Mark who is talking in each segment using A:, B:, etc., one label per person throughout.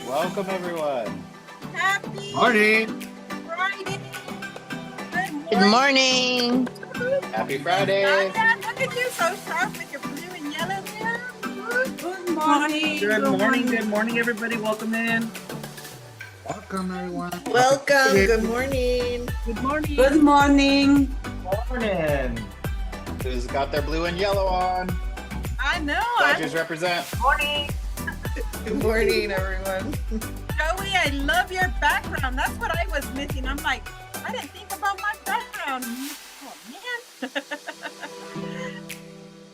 A: Welcome, everyone.
B: Happy
C: Morning.
B: Friday.
D: Good morning.
A: Happy Friday.
B: Nadia, look at you, so sharp with your blue and yellow there.
E: Good morning.
C: Good morning, everybody. Welcome in. Welcome, everyone.
D: Welcome. Good morning.
C: Good morning.
E: Good morning.
A: Morning. Who's got their blue and yellow on?
B: I know.
A: Dodgers represent.
C: Morning.
D: Good morning, everyone.
B: Joey, I love your background. That's what I was missing. I'm like, I didn't think about my background. Oh, man.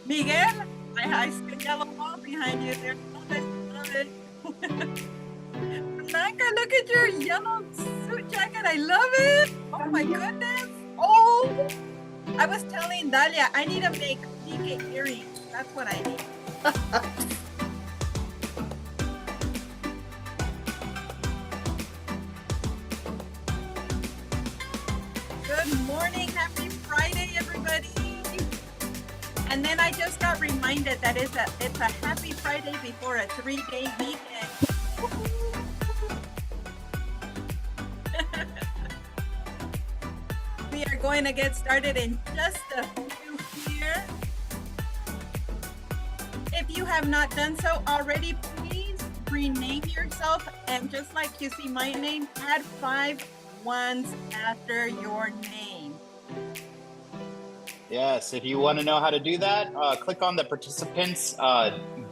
B: Miguel, I see a yellow wall behind you there. Love it. Blanca, look at your yellow suit jacket. I love it. Oh, my goodness. Oh, I was telling Dalia, I need to make PIQE earrings. That's what I need. Good morning, happy Friday, everybody. And then I just got reminded that it's a happy Friday before a 3-day weekend. We are going to get started in just a few here. If you have not done so already, please rename yourself, and just like you see my name, add 5 ones after your name.
A: Yes, if you want to know how to do that, click on the participants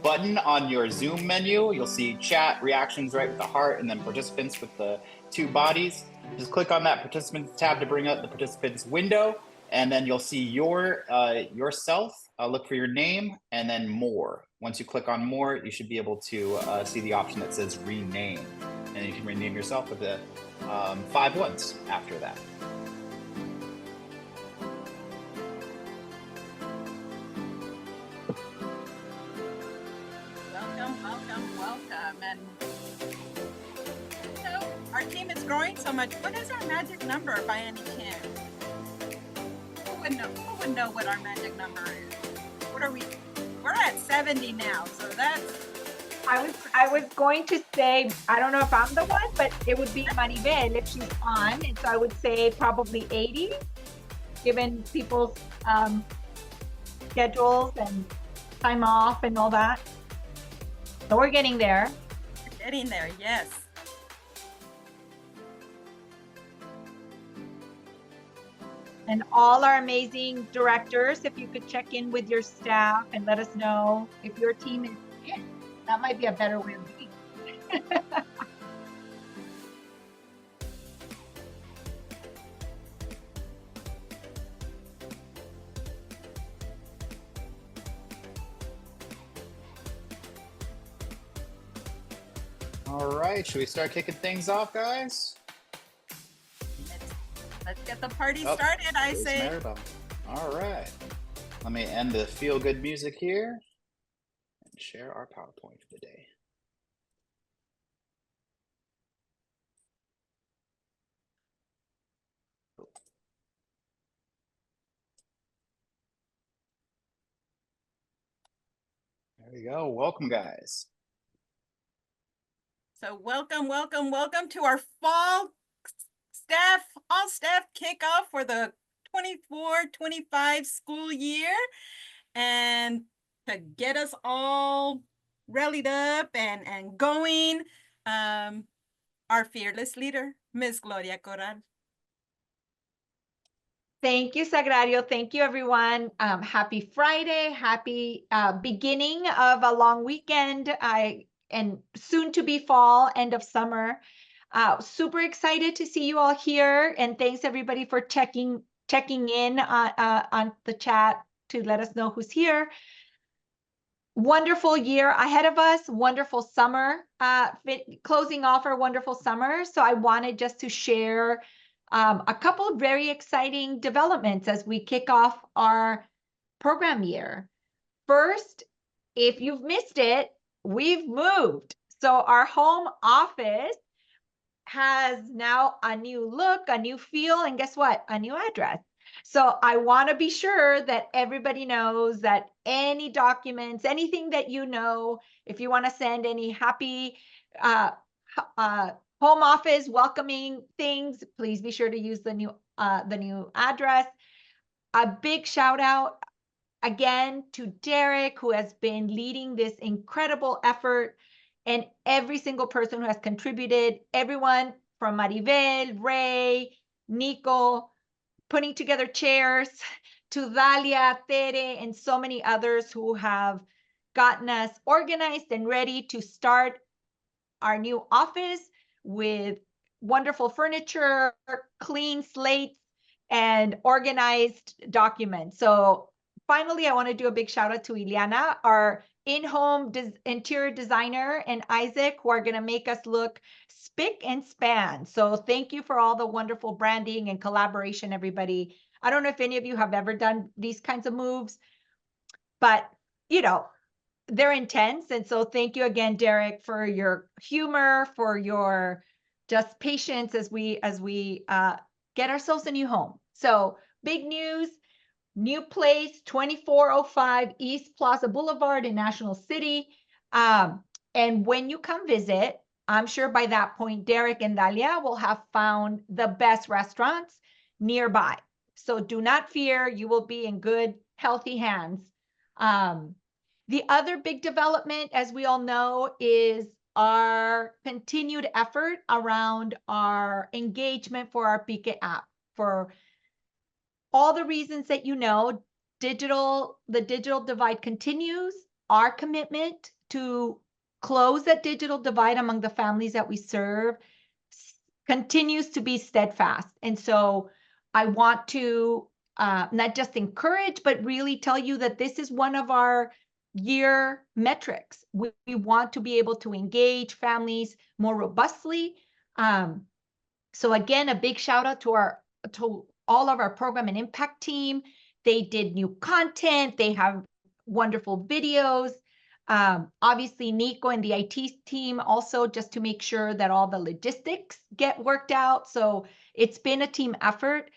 A: button on your Zoom menu. You'll see chat, reactions right with the heart, and then participants with the 2 bodies. Just click on that participants tab to bring up the participants window, and then you'll see your yourself. Look for your name and then more. Once you click on more, you should be able to see the option that says rename, and you can rename yourself with the 5 ones after that.
B: Welcome. And so our team is growing so much. What is our magic number by any chance? Who would know what our magic number is? What are we? We're at 70 now, so that's.
E: I was going to say, I don't know if I'm the one, but it would be Maribel if she's on. And so I would say probably 80, given people's schedules and time off and all that. So we're getting there.
B: We're getting there, yes.
E: And all our amazing directors, if you could check in with your staff and let us know if your team is in. That might be a better way of doing it.
A: All right, should we start kicking things off, guys?
B: Let's get the party started, I say.
A: Maribel. All right. Let me end the feel-good music here and share our PowerPoint for the day. There we go. Welcome, guys.
B: So welcome to our fall all-staff kickoff for the 24-25 school year. And to get us all rallied up and going, our fearless leader, Ms. Gloria Corral.
E: Thank you, Sagrario. Thank you, everyone. Happy Friday. Happy beginning of a long weekend and soon to be fall, end of summer. Super excited to see you all here. And thanks, everybody, for checking in on the chat to let us know who's here. Wonderful year ahead of us. Wonderful summer. Closing off our wonderful summer. So I wanted just to share a couple of very exciting developments as we kick off our program year. First, if you've missed it, we've moved. So our home office has now a new look, a new feel, and guess what? A new address. So I want to be sure that everybody knows that any documents, anything that you know, if you want to send any happy home office welcoming things, please be sure to use the new address. A big shout out again to Derek, who has been leading this incredible effort, and every single person who has contributed, everyone from Maribel, Ray, Nico, putting together chairs, to Dalia, Tere, and so many others who have gotten us organized and ready to start our new office with wonderful furniture, clean slates, and organized documents. So finally, I want to do a big shout out to Ileana, our in-home interior designer, and Isaac, who are going to make us look spick and span. So thank you for all the wonderful branding and collaboration, everybody. I don't know if any of you have ever done these kinds of moves, but you know, they're intense. And so thank you again, Derek, for your humor, for your just patience as we get ourselves a new home. So big news, new place, 2405 East Plaza Boulevard in National City. And when you come visit, I'm sure by that point, Derek and Dalia will have found the best restaurants nearby. So do not fear, you will be in good, healthy hands. The other big development, as we all know, is our continued effort around our engagement for our PIQE app. For all the reasons that you know, the digital divide continues. Our commitment to close that digital divide among the families that we serve continues to be steadfast. And so I want to not just encourage, but really tell you that this is one of our year metrics. We want to be able to engage families more robustly. So again, a big shout out to all of our program and impact team. They did new content. They have wonderful videos. Obviously, Nico and the IT team also, just to make sure that all the logistics get worked out. So it's been a team effort.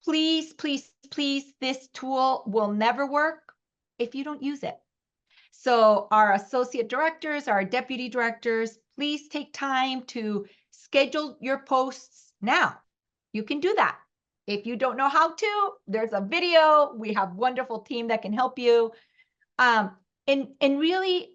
E: Please, please, please, this tool will never work if you don't use it. So our associate directors, our deputy directors, please take time to schedule your posts now. You can do that. If you don't know how to, there's a video. We have a wonderful team that can help you. And really,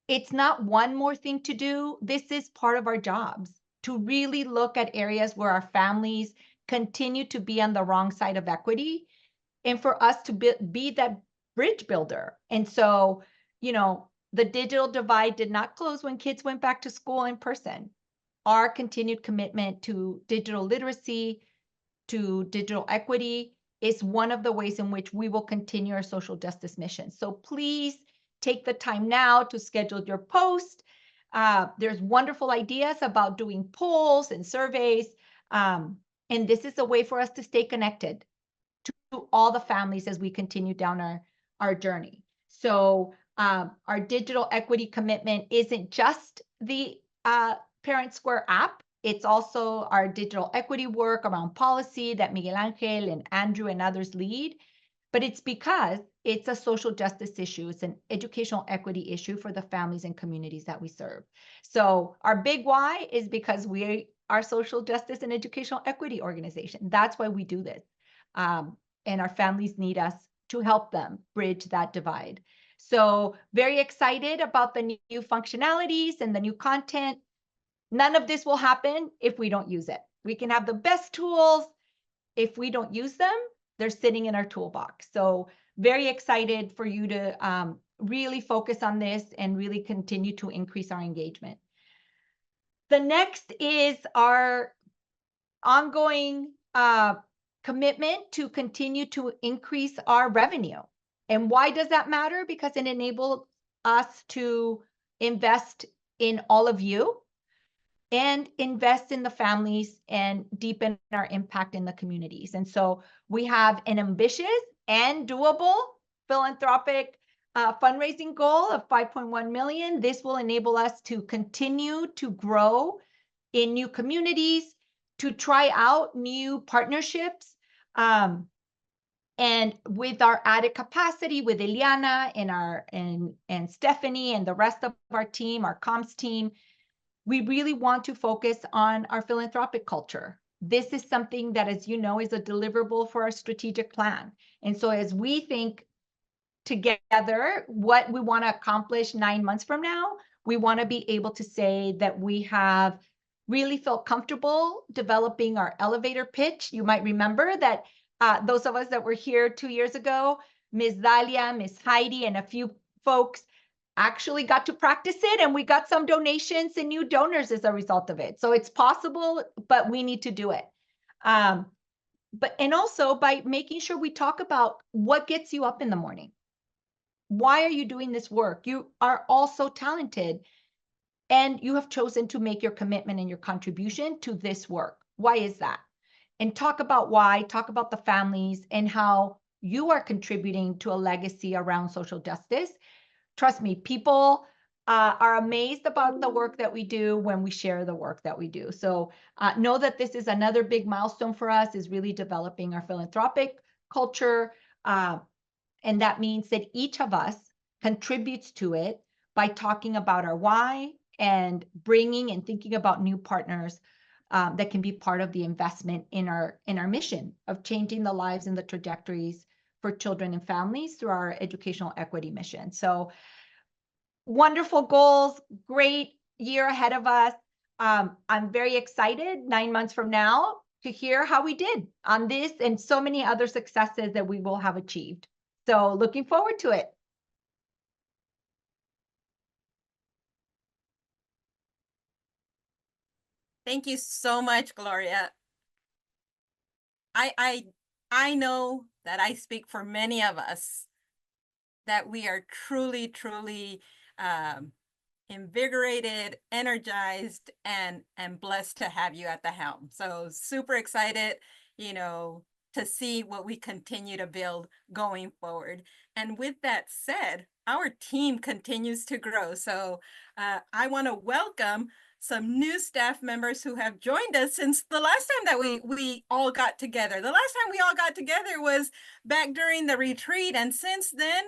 E: it's not one more thing to do. This is part of our jobs, to really look at areas where our families continue to be on the wrong side of equity, and for us to be that bridge builder. And so, you know, the digital divide did not close when kids went back to school in person. Our continued commitment to digital literacy, to digital equity, is one of the ways in which we will continue our social justice mission. So please take the time now to schedule your post. There's wonderful ideas about doing polls and surveys. And this is a way for us to stay connected to all the families as we continue down our journey. So our digital equity commitment isn't just the Parent Square app. It's also our digital equity work around policy that Miguel Angel and Andrew and others lead. But it's because it's a social justice issue. It's an educational equity issue for the families and communities that we serve. So our big why is because we are social justice and educational equity organization. That's why we do this. And our families need us to help them bridge that divide. So very excited about the new functionalities and the new content. None of this will happen if we don't use it. We can have the best tools. If we don't use them, they're sitting in our toolbox. So very excited for you to really focus on this and really continue to increase our engagement. The next is our ongoing commitment to continue to increase our revenue. And why does that matter? Because it enables us to invest in all of you and invest in the families and deepen our impact in the communities. And so we have an ambitious and doable philanthropic fundraising goal of 5.1 million. This will enable us to continue to grow in new communities, to try out new partnerships. And with our added capacity with Eliana and Stephanie and the rest of our team, our comms team, we really want to focus on our philanthropic culture. This is something that, as you know, is a deliverable for our strategic plan. And so as we think together what we want to accomplish 9 months from now, we want to be able to say that we have really felt comfortable developing our elevator pitch. You might remember that those of us that were here 2 years ago, Ms. Dalia, Ms. Heidi, and a few folks actually got to practice it, and we got some donations and new donors as a result of it. So it's possible, but we need to do it. And also by making sure we talk about what gets you up in the morning. Why are you doing this work? You are all so talented, and you have chosen to make your commitment and your contribution to this work. Why is that? And talk about why, talk about the families and how you are contributing to a legacy around social justice. Trust me, people are amazed about the work that we do when we share the work that we do. So know that this is another big milestone for us, is really developing our philanthropic culture. And that means that each of us contributes to it by talking about our why and bringing and thinking about new partners that can be part of the investment in our mission of changing the lives and the trajectories for children and families through our educational equity mission. So wonderful goals, great year ahead of us. I'm very excited 9 months from now to hear how we did on this and so many other successes that we will have achieved. So looking forward to it.
B: Thank you so much, Gloria. I know that I speak for many of us that we are truly, truly invigorated, energized, and blessed to have you at the helm. So super excited, you know, to see what we continue to build going forward. And with that said, our team continues to grow. So I want to welcome some new staff members who have joined us since the last time that we all got together. The last time we all got together was back during the retreat. And since then,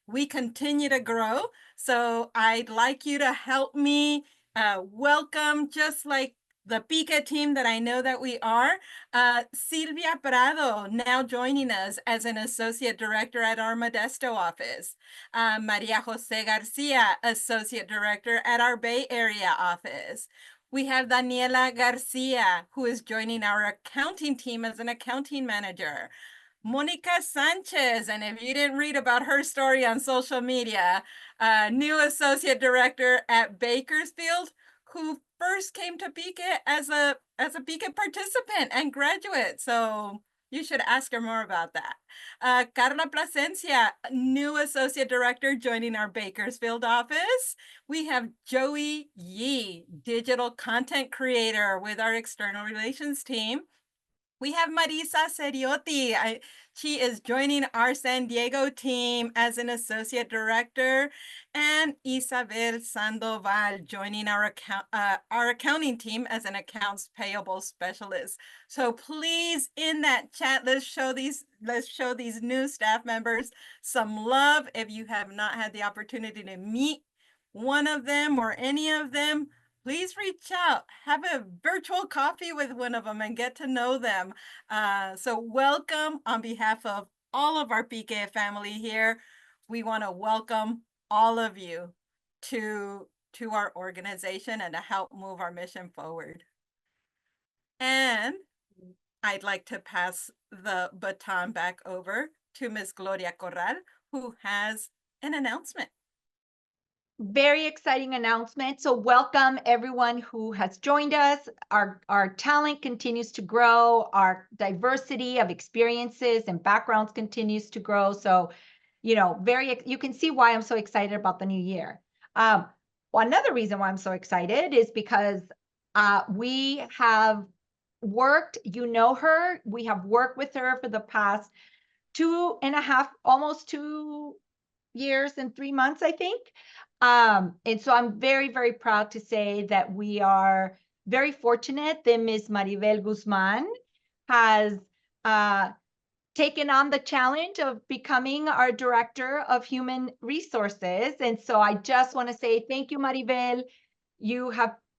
B: we continue to grow. So I'd like you to help me welcome, just like the PIQE team that I know that we are, Silvia Prado, now joining us as an associate director at our Modesto office. Maria Jose Garcia, associate director at our Bay Area office. We have Daniela Garcia, who is joining our accounting team as an accounting manager. Monica Sanchez, and if you didn't read about her story on social media, new associate director at Bakersfield, who first came to PIQE as a PIQE participant and graduate. So you should ask her more about that. Carla Plasencia, new associate director joining our Bakersfield office. We have Joey Yee, digital content creator with our external relations team. We have Marisa Seriotti. She is joining our San Diego team as an associate director, and Isabel Sandoval joining our accounting team as an accounts payable specialist. So please, in that chat, let's show these new staff members some love. If you have not had the opportunity to meet one of them or any of them, please reach out, have a virtual coffee with one of them and get to know them. So welcome on behalf of all of our PIQE family here. We want to welcome all of you to our organization and to help move our mission forward. And I'd like to pass the baton back over to Ms. Gloria Corral, who has an announcement.
E: Very exciting announcement. So welcome everyone who has joined us. Our talent continues to grow. Our diversity of experiences and backgrounds continues to grow. So, you know, you can see why I'm so excited about the new year. Another reason why I'm so excited is because we have worked, you know her, we have worked with her for the past 2.5, almost 2 years and 3 months, I think. And so I'm very, very proud to say that we are very fortunate that Ms. Maribel Guzman has taken on the challenge of becoming our Director of Human Resources. And so I just want to say thank you, Maribel. You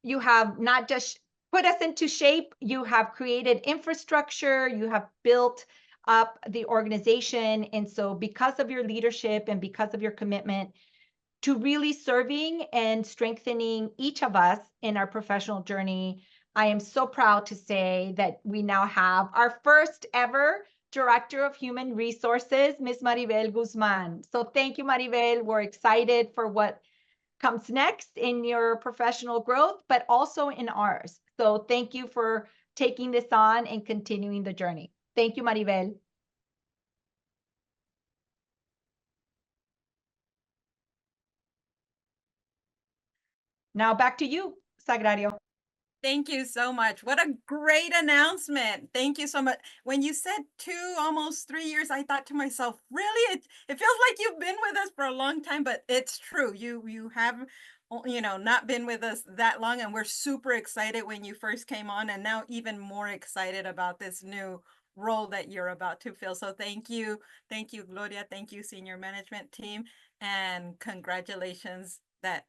E: you have not just put us into shape, you have created infrastructure, you have built up the organization. And so because of your leadership and because of your commitment to really serving and strengthening each of us in our professional journey, I am so proud to say that we now have our first ever Director of Human Resources, Ms. Maribel Guzman. So thank you, Maribel. We're excited for what comes next in your professional growth, but also in ours. So thank you for taking this on and continuing the journey. Thank you, Maribel. Now back to you, Sagrario.
B: Thank you so much. What a great announcement. Thank you so much. When you said 2, almost 3 years, I thought to myself, really? It feels like you've been with us for a long time, but it's true. You have, not been with us that long, and we're super excited when you first came on, and now even more excited about this new role that you're about to fill. So thank you. Thank you, Gloria. Thank you, senior management team, and congratulations that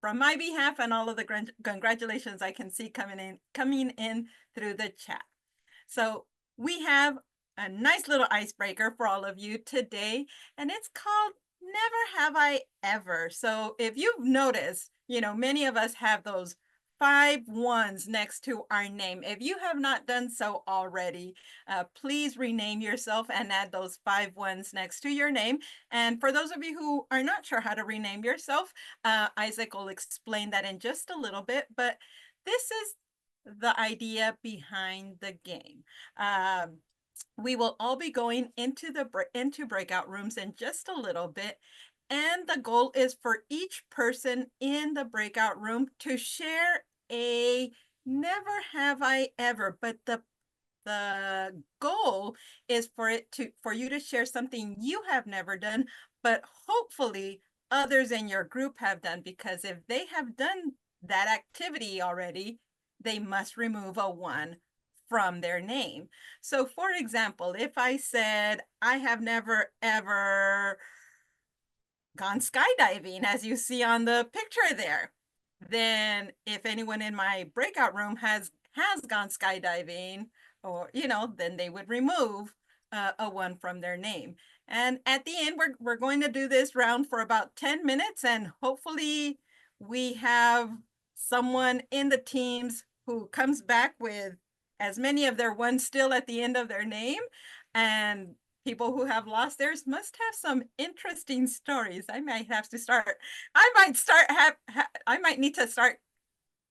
B: from my behalf and all of the congratulations I can see coming in through the chat. So we have a nice little icebreaker for all of you today, and it's called Never Have I Ever. So if you've noticed, many of us have those 5 ones next to our name. If you have not done so already, please rename yourself and add those 5 ones next to your name. And for those of you who are not sure how to rename yourself, Isaac will explain that in just a little bit, but this is the idea behind the game. We will all be going into breakout rooms in just a little bit. And the goal is for each person in the breakout room to share a never have I ever, but the goal is for you to share something you have never done, but hopefully others in your group have done, because if they have done that activity already, they must remove a 1 from their name. So for example, if I said, I have never ever gone skydiving, as you see on the picture there, then if anyone in my breakout room has gone skydiving, or then they would remove a 1 from their name. And at the end, we're going to do this round for about 10 minutes, and hopefully we have someone in the teams who comes back with as many of their 1s still at the end of their name. And people who have lost theirs must have some interesting stories. I might need to start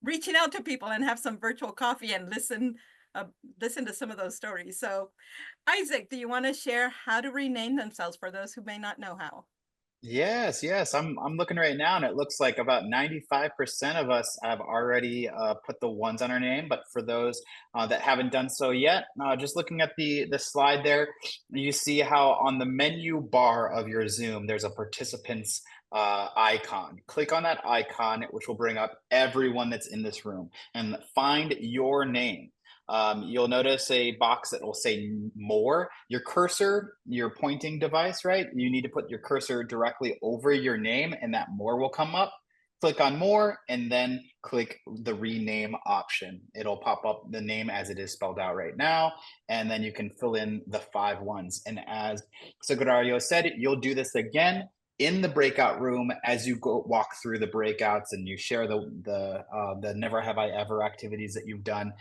B: reaching out to people and have some virtual coffee and listen to some of those stories. So Isaac, do you want to share how to rename themselves for those who may not know how?
A: Yes. I'm looking right now, and it looks like about 95% of us have already put the 1s on our name. But for those that haven't done so yet, just looking at the slide there, you see how on the menu bar of your Zoom, there's a participants icon. Click on that icon, which will bring up everyone that's in this room, and find your name. You'll notice a box that will say more. Your cursor, your pointing device, right? You need to put your cursor directly over your name, and that more will come up. Click on more, and then click the rename option. It'll pop up the name as it is spelled out right now, and then you can fill in the 5 1s. And as Sagrario said, you'll do this again in the breakout room as you go walk through the breakouts, and you share the never have I ever activities that you've done,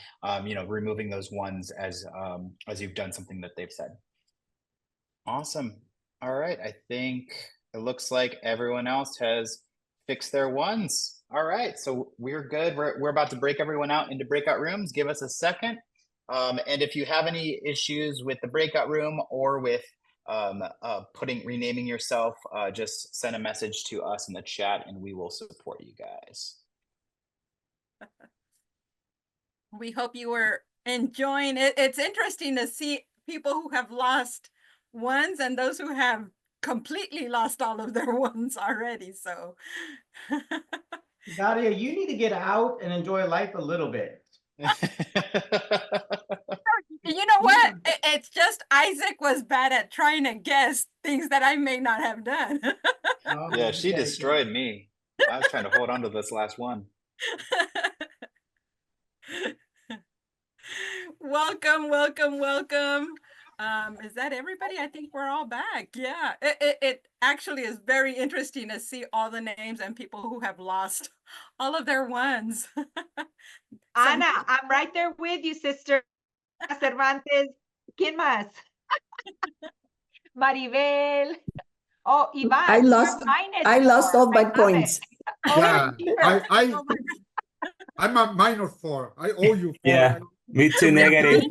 A: removing those 1s as you've done something that they've said. Awesome. All right, I think it looks like everyone else has fixed their 1s. All right, so we're good. We're about to break everyone out into breakout rooms. Give us a second. And if you have any issues with the breakout room or with renaming yourself, just send a message to us in the chat and we will support you guys.
B: We hope you were enjoying it. It's interesting to see people who have lost 1s and those who have completely lost all of their 1s already. So
C: Daria, you need to get out and enjoy life a little bit.
B: You know what? It's just Isaac was bad at trying to guess things that I may not have done.
A: Yeah, she destroyed me. I was trying to hold on to this last one.
B: welcome, welcome, welcome. Is that everybody? I think we're all back. Yeah, it actually is very interesting to see all the names and people who have lost all of their ones.
E: Ana, I'm right there with you, sister. Cervantes. ¿Quién más? Maribel. Oh, Ivan.
F: I lost all my points.
C: Yeah,
B: Oh my
C: I'm a -4. I owe you 4.
G: Yeah, me too, negative.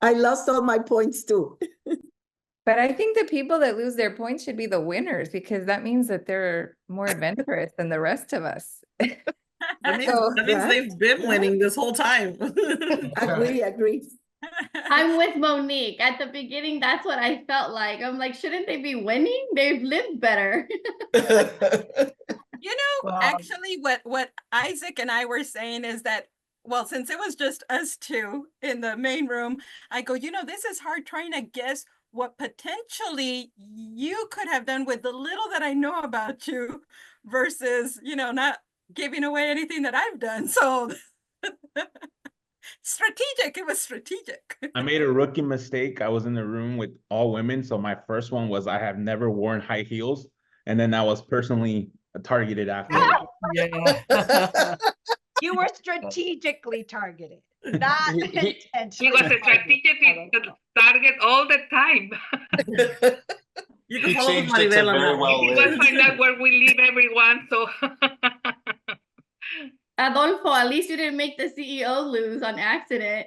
F: I lost all my points too.
H: But I think the people that lose their points should be the winners because that means that they're more adventurous than the rest of us.
D: That means,
H: So,
F: yeah.
D: they've been winning this whole time.
F: Agree.
I: I'm with Monique. At the beginning, that's what I felt like. I'm like, shouldn't they be winning? They've lived better.
B: You know, actually what Isaac and I were saying is that, well, since it was just us two in the main room, I go, you know, this is hard trying to guess what potentially you could have done with the little that I know about you versus, you know, not giving away anything that I've done. So strategic, it was strategic.
G: I made a rookie mistake. I was in the room with all women. So my first one was I have never worn high heels. And then I was personally targeted after.
D: Yeah.
E: You were strategically targeted, not
A: He
E: intentionally.
J: was strategically target all the time.
D: You
A: He
D: can follow
A: changed it to
D: Maribel on
A: very
D: that
A: well
D: one.
J: It was find out where we live, everyone. So
I: Adolfo, at least you didn't make the CEO lose on accident.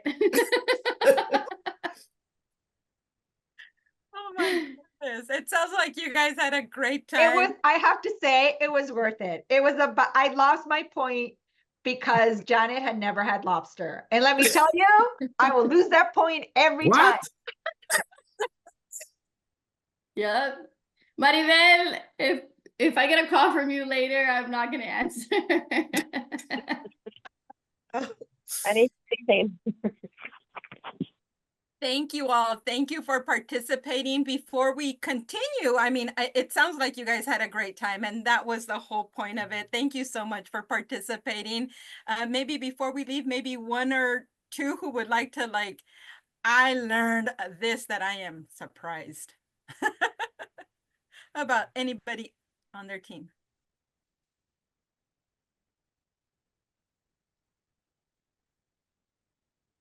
B: Oh my goodness. It sounds like you guys had a great time.
E: It was, I have to say, it was worth it. It was I lost my point because Janet had never had lobster. And let me tell you, I will lose that point every time.
C: What?
I: Yep. Maribel, if I get a call from you later, I'm not gonna answer.
B: Thank you all. Thank you for participating. Before we continue, I mean, it sounds like you guys had a great time, and that was the whole point of it. Thank you so much for participating. Maybe before we leave, maybe one or two who would like to I learned this that I am surprised about anybody on their team.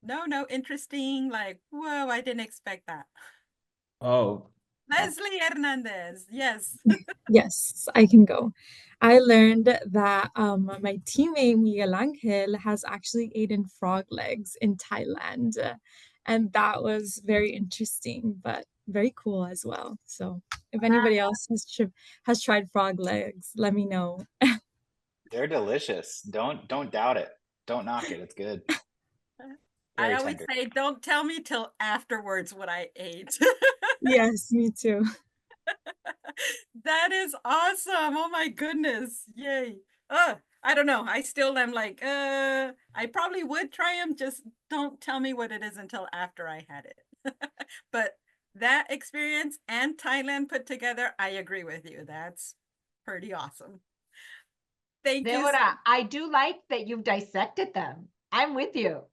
B: No, interesting. Whoa, I didn't expect that.
G: Oh,
B: Leslie Hernandez, yes.
K: Yes, I can go. I learned that my teammate Miguel Angel has actually eaten frog legs in Thailand. And that was very interesting, but very cool as well. So if anybody else has tried frog legs, let me know.
A: They're delicious. Don't doubt it. Don't knock it. It's good.
B: I
A: Very
B: always
A: tender.
B: say, don't tell me till afterwards what I ate.
K: Yes, me too.
B: That is awesome. Oh my goodness. Yay. I don't know. I still am I probably would try them. Just don't tell me what it is until after I had it. But that experience and Thailand put together, I agree with you. That's pretty awesome. Thank you.
E: Deborah, I do like that you've dissected them. I'm with you.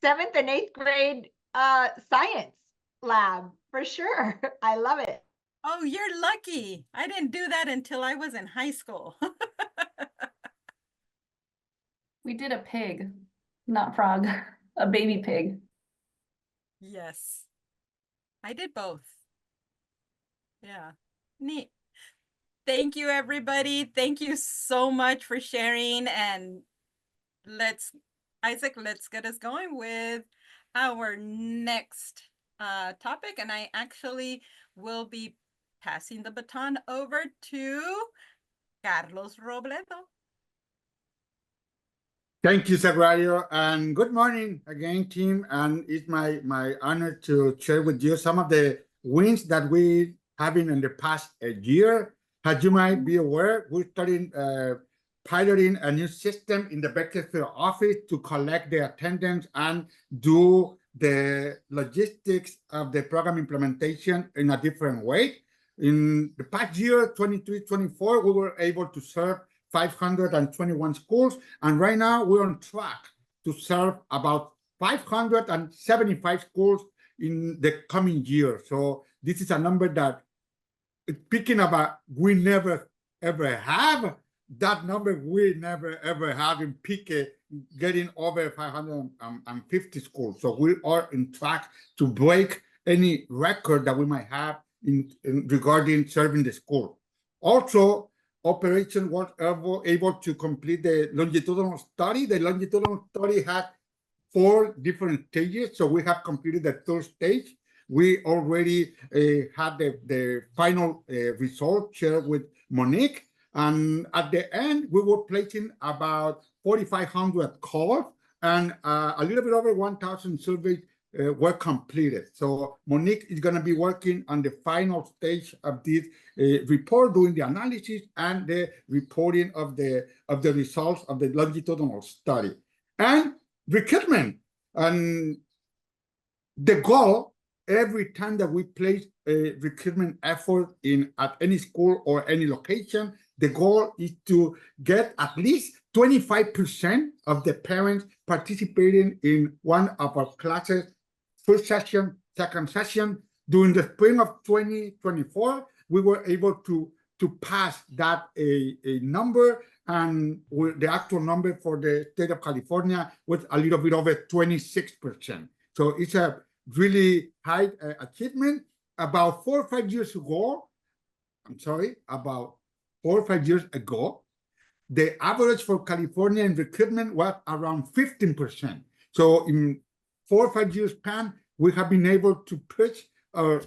E: 7th and 8th grade science lab for sure. I love it.
B: Oh, you're lucky. I didn't do that until I was in high school.
I: We did a pig, not frog, a baby pig.
B: Yes. I did both. Yeah. Neat. Thank you, everybody. Thank you so much for sharing. And Isaac, let's get us going with our next topic. And I actually will be passing the baton over to Carlos Robledo.
C: Thank you, Sagrario, and good morning again, team. And it's my honor to share with you some of the wins that we having in the past year. As you might be aware, we're starting piloting a new system in the Bakersfield office to collect the attendance and do the logistics of the program implementation in a different way. In the past year, 23-24, we were able to serve 521 schools, and right now we're on track to serve about 575 schools in the coming year. So this is a number that, speaking about we never ever have, that number we never ever have in PIQE, getting over 550 schools. So we are in track to break any record that we might have in regarding serving the school. Also, Operation was able to complete the longitudinal study. The longitudinal study had 4 different stages. So we have completed the 3rd stage. We already had the final result shared with Monique. And at the end, we were placing about 4,500 calls, and a little bit over 1,000 surveys were completed. So Monique is going to be working on the final stage of this report, doing the analysis and the reporting of the results of the longitudinal study. And recruitment, and the goal every time that we place a recruitment effort at any school or any location, the goal is to get at least 25% of the parents participating in one of our classes, first session, second session. During the spring of 2024, we were able to pass that a number, and the actual number for the state of California was a little bit over 26%. So it's a really high achievement. About 4 or 5 years ago, the average for California in recruitment was around 15%. So in 4 or 5 years span, we have been able to push our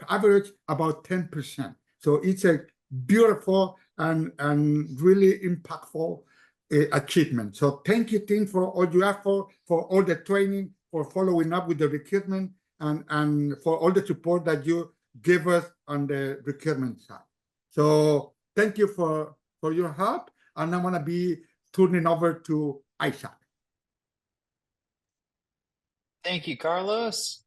C: average about 10%. So it's a beautiful and really impactful achievement. So thank you, team, for all your effort, for all the training, for following up with the recruitment, and for all the support that you give us on the recruitment side. So thank you for your help. And I'm going to be turning over to Isaac.
A: Thank you, Carlos.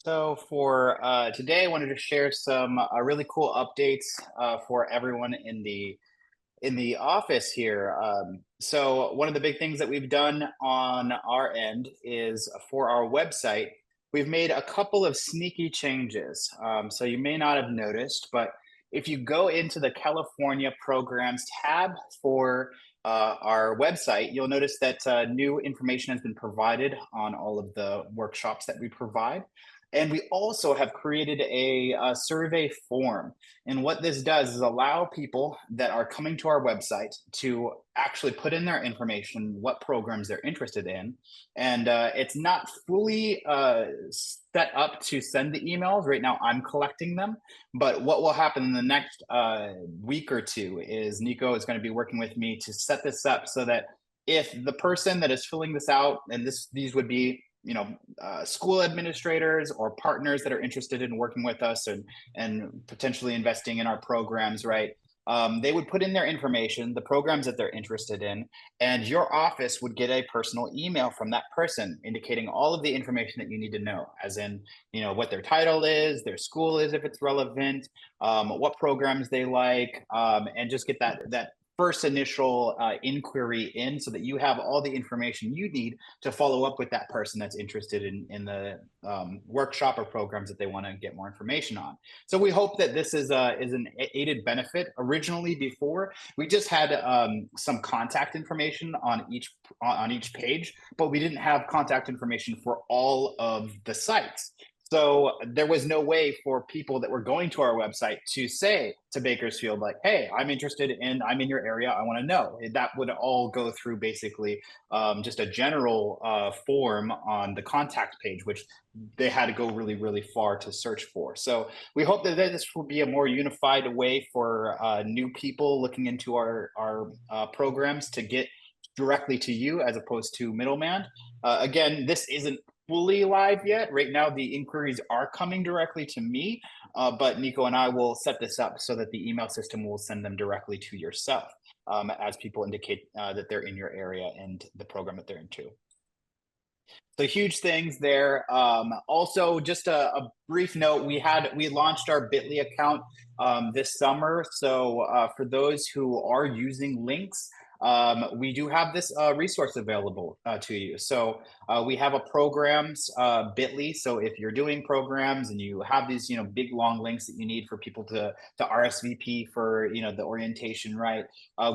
A: So for today, I wanted to share some really cool updates for everyone in the office here. So one of the big things that we've done on our end is for our website, we've made a couple of sneaky changes. So you may not have noticed, but if you go into the California Programs tab for our website, you'll notice that new information has been provided on all of the workshops that we provide. And we also have created a survey form. And what this does is allow people that are coming to our website to actually put in their information, what programs they're interested in. And it's not fully set up to send the emails. Right now, I'm collecting them. But what will happen in the next week or two is Nico is going to be working with me to set this up so that if the person that is filling this out, and these would be school administrators or partners that are interested in working with us and potentially investing in our programs, right? They would put in their information, the programs that they're interested in, and your office would get a personal email from that person indicating all of the information that you need to know, as in, what their title is, their school is, if it's relevant, what programs they like, and just get that first initial inquiry in so that you have all the information you need to follow up with that person that's interested in the workshop or programs that they want to get more information on. So we hope that this is an aided benefit. Originally, before, we just had some contact information on each page, but we didn't have contact information for all of the sites. So there was no way for people that were going to our website to say to Bakersfield, like, hey, I'm in your area, I want to know. That would all go through basically just a general form on the contact page, which they had to go really, really far to search for. So we hope that this will be a more unified way for new people looking into our programs to get directly to you as opposed to middleman. Again, this isn't fully live yet. Right now, the inquiries are coming directly to me, but Nico and I will set this up so that the email system will send them directly to yourself as people indicate that they're in your area and the program that they're into. So huge things there. Also, just a brief note, we launched our Bitly account this summer. So for those who are using links, we do have this resource available to you. So we have a programs bit.ly. So if you're doing programs and you have these, big long links that you need for people to RSVP for, the orientation, right?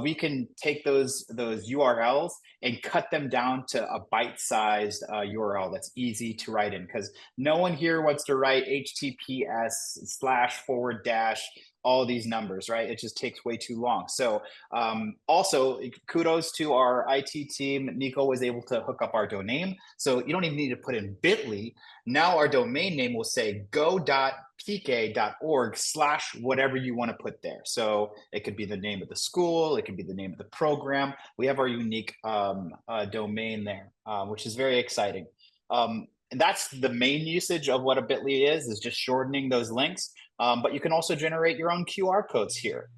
A: We can take those URLs and cut them down to a bite-sized URL that's easy to write in, because no one here wants to write HTTPS// all these numbers, right? It just takes way too long. So also kudos to our IT team. Nico was able to hook up our domain. So you don't even need to put in bit.ly. Now our domain name will say go.pique.org/ whatever you want to put there. So it could be the name of the school, it could be the name of the program. We have our unique domain there, which is very exciting. And that's the main usage of what a bit.ly is just shortening those links. But you can also generate your own QR codes here.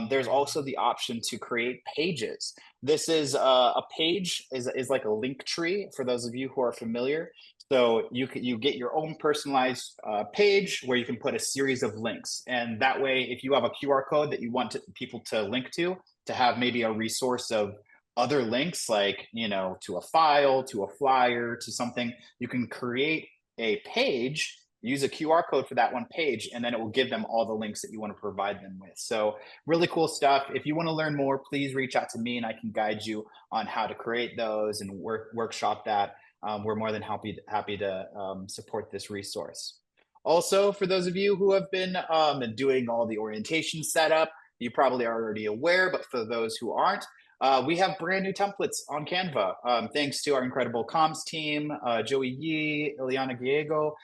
A: There's also the option to create pages. This is a page is like a link tree for those of you who are familiar. So you get your own personalized page where you can put a series of links. And that way, if you have a QR code that you want people to link to have maybe a resource of other links, like, to a file, to a flyer, to something, you can create a page, use a QR code for that one page, and then it will give them all the links that you want to provide them with. So really cool stuff. If you want to learn more, please reach out to me and I can guide you on how to create those and workshop that. We're more than happy to support this resource. Also, for those of you who have been doing all the orientation setup, you probably are already aware, but for those who aren't, we have brand new templates on Canva, thanks to our incredible comms team, Joey Yee, Ileana Gallego,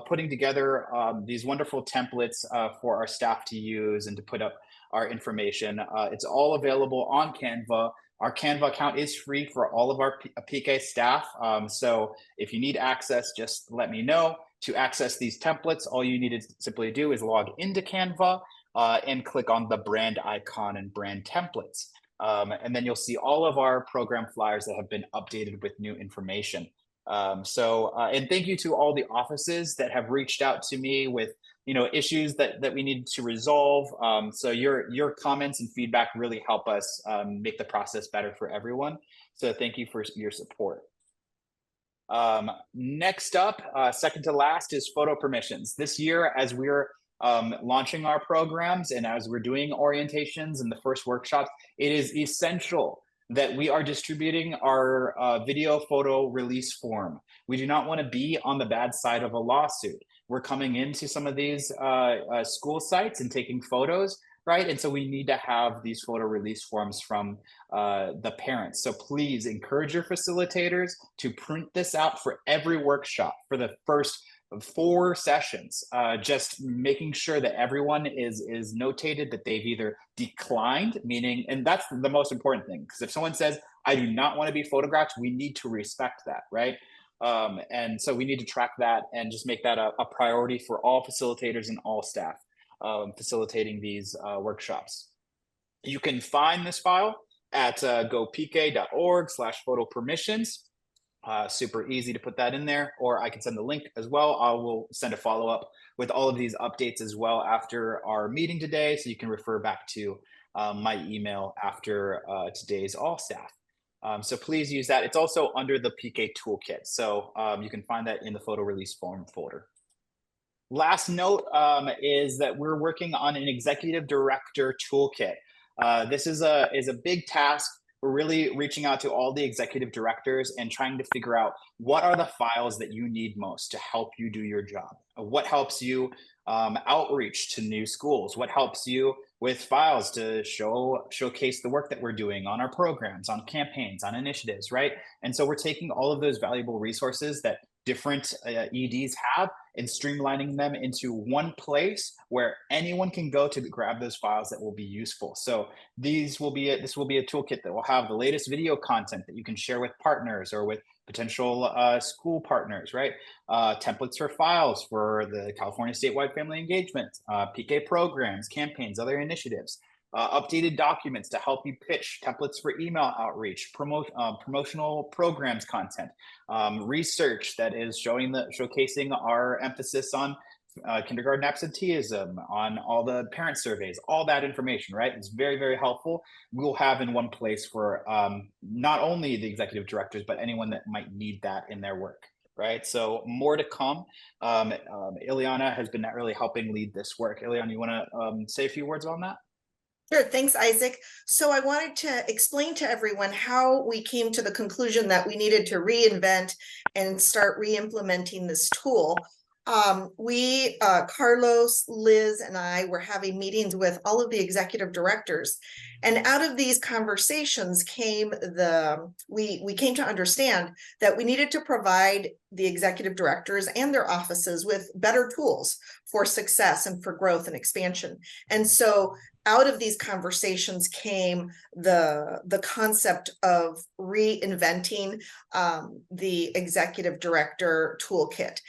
A: putting together these wonderful templates for our staff to use and to put up our information. It's all available on Canva. Our Canva account is free for all of our PIQE staff. So if you need access, just let me know. To access these templates, all you need to simply do is log into Canva and click on the brand icon and brand templates. And then you'll see all of our program flyers that have been updated with new information. And thank you to all the offices that have reached out to me with issues that we need to resolve. So your comments and feedback really help us make the process better for everyone. So thank you for your support. Next up, second to last, is photo permissions. This year, as we're launching our programs and as we're doing orientations and the first workshops, it is essential that we are distributing our video photo release form. We do not want to be on the bad side of a lawsuit. We're coming into some of these school sites and taking photos, right? And so we need to have these photo release forms from the parents. So please encourage your facilitators to print this out for every workshop for the first 4 sessions, just making sure that everyone is notated that they've either declined, meaning, and that's the most important thing, because if someone says, I do not want to be photographed, we need to respect that, right? And so we need to track that and just make that a priority for all facilitators and all staff facilitating these workshops. You can find this file at gopique.org/photo permissions. Super easy to put that in there, or I can send the link as well. I will send a follow-up with all of these updates as well after our meeting today, so you can refer back to my email after today's all staff. So please use that. It's also under the PIQE toolkit, so you can find that in the photo release form folder. Last note is that we're working on an executive director toolkit. This is a big task. We're really reaching out to all the executive directors and trying to figure out what are the files that you need most to help you do your job. What helps you outreach to new schools? What helps you with files to showcase the work that we're doing on our programs, on campaigns, on initiatives, right? And so we're taking all of those valuable resources that different EDs have and streamlining them into one place where anyone can go to grab those files that will be useful. So this will be a toolkit that will have the latest video content that you can share with partners or with potential school partners, right? Templates for files for the California Statewide Family Engagement, PIQE programs, campaigns, other initiatives. Updated documents to help you pitch, templates for email outreach, promotional programs content, research that is showcasing our emphasis on kindergarten absenteeism, on all the parent surveys, all that information, right? It's very, very helpful. We'll have in one place for not only the executive directors, but anyone that might need that in their work, right? So more to come. Ileana has been really helping lead this work. Ileana, you want to say a few words on that?
L: Sure, thanks, Isaac. So I wanted to explain to everyone how we came to the conclusion that we needed to reinvent and start re-implementing this tool. Carlos, Liz, and I were having meetings with all of the executive directors. And out of these conversations came we came to understand that we needed to provide the executive directors and their offices with better tools for success and for growth and expansion. And so out of these conversations came the concept of reinventing the executive director toolkit.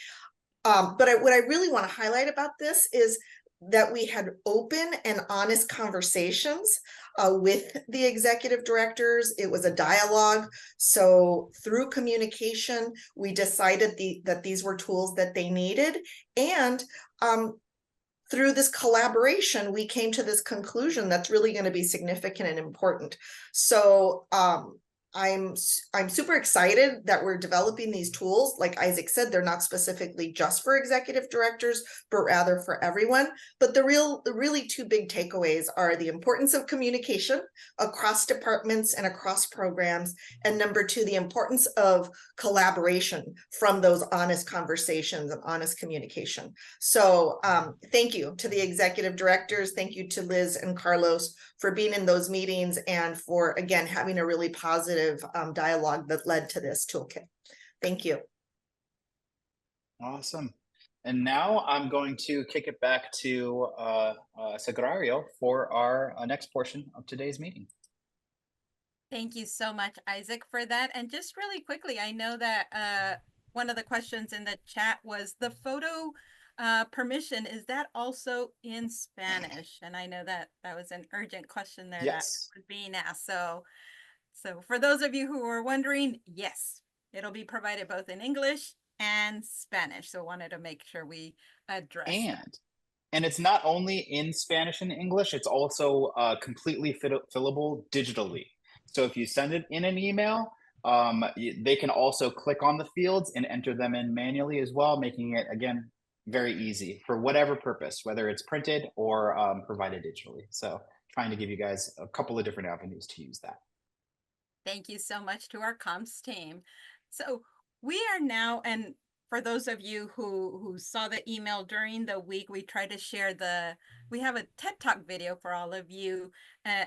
L: But what I really want to highlight about this is that we had open and honest conversations with the executive directors. It was a dialogue. So through communication, we decided that these were tools that they needed. And through this collaboration, we came to this conclusion that's really going to be significant and important. So I'm super excited that we're developing these tools. Like Isaac said, they're not specifically just for executive directors, but rather for everyone. But the really two big takeaways are the importance of communication across departments and across programs. And number two, the importance of collaboration from those honest conversations and honest communication. So thank you to the executive directors. Thank you to Liz and Carlos for being in those meetings and for, again, having a really positive dialogue that led to this toolkit. Thank you.
A: Awesome. And now I'm going to kick it back to Sagrario for our next portion of today's meeting.
B: Thank you so much, Isaac, for that. And just really quickly, I know that one of the questions in the chat was the photo permission. Is that also in Spanish? And I know that that was an urgent question there that was being asked. So for those of you who are wondering, yes, it'll be provided both in English and Spanish. So wanted to make sure we address that.
A: And it's not only in Spanish and English, it's also completely fillable digitally. So if you send it in an email, they can also click on the fields and enter them in manually as well, making it, again, very easy for whatever purpose, whether it's printed or provided digitally. So trying to give you guys a couple of different avenues to use that.
B: Thank you so much to our comms team. So we are now, and for those of you who saw the email during the week, we try to share we have a TED Talk video for all of you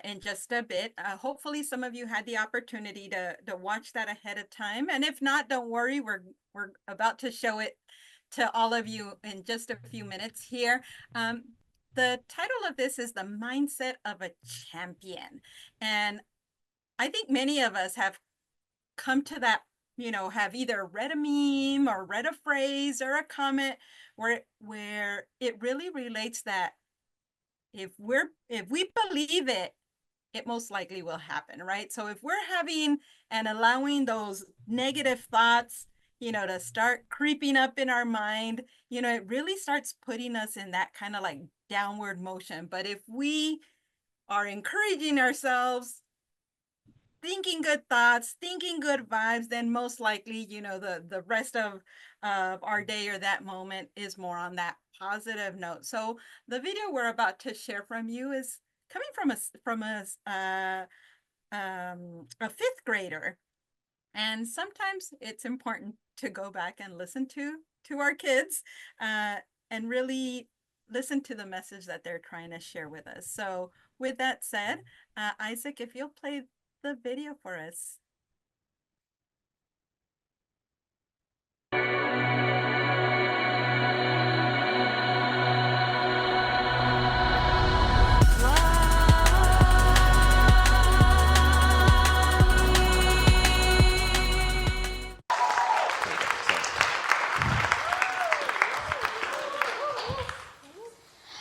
B: in just a bit. Hopefully some of you had the opportunity to watch that ahead of time. And if not, don't worry, we're about to show it to all of you in just a few minutes here. The title of this is The Mindset of a Champion. And I think many of us have come to that, have either read a meme or read a phrase or a comment where it really relates that if we believe it, it most likely will happen, right? So if we're having and allowing those negative thoughts, to start creeping up in our mind, it really starts putting us in that kind of like downward motion. But if we are encouraging ourselves, thinking good thoughts, thinking good vibes, then most likely, the rest of our day or that moment is more on that positive note. So the video we're about to share from you is coming from a fifth grader. And sometimes it's important to go back and listen to our kids and really listen to the message that they're trying to share with us. So with that said, Isaac, if you'll play the video for us.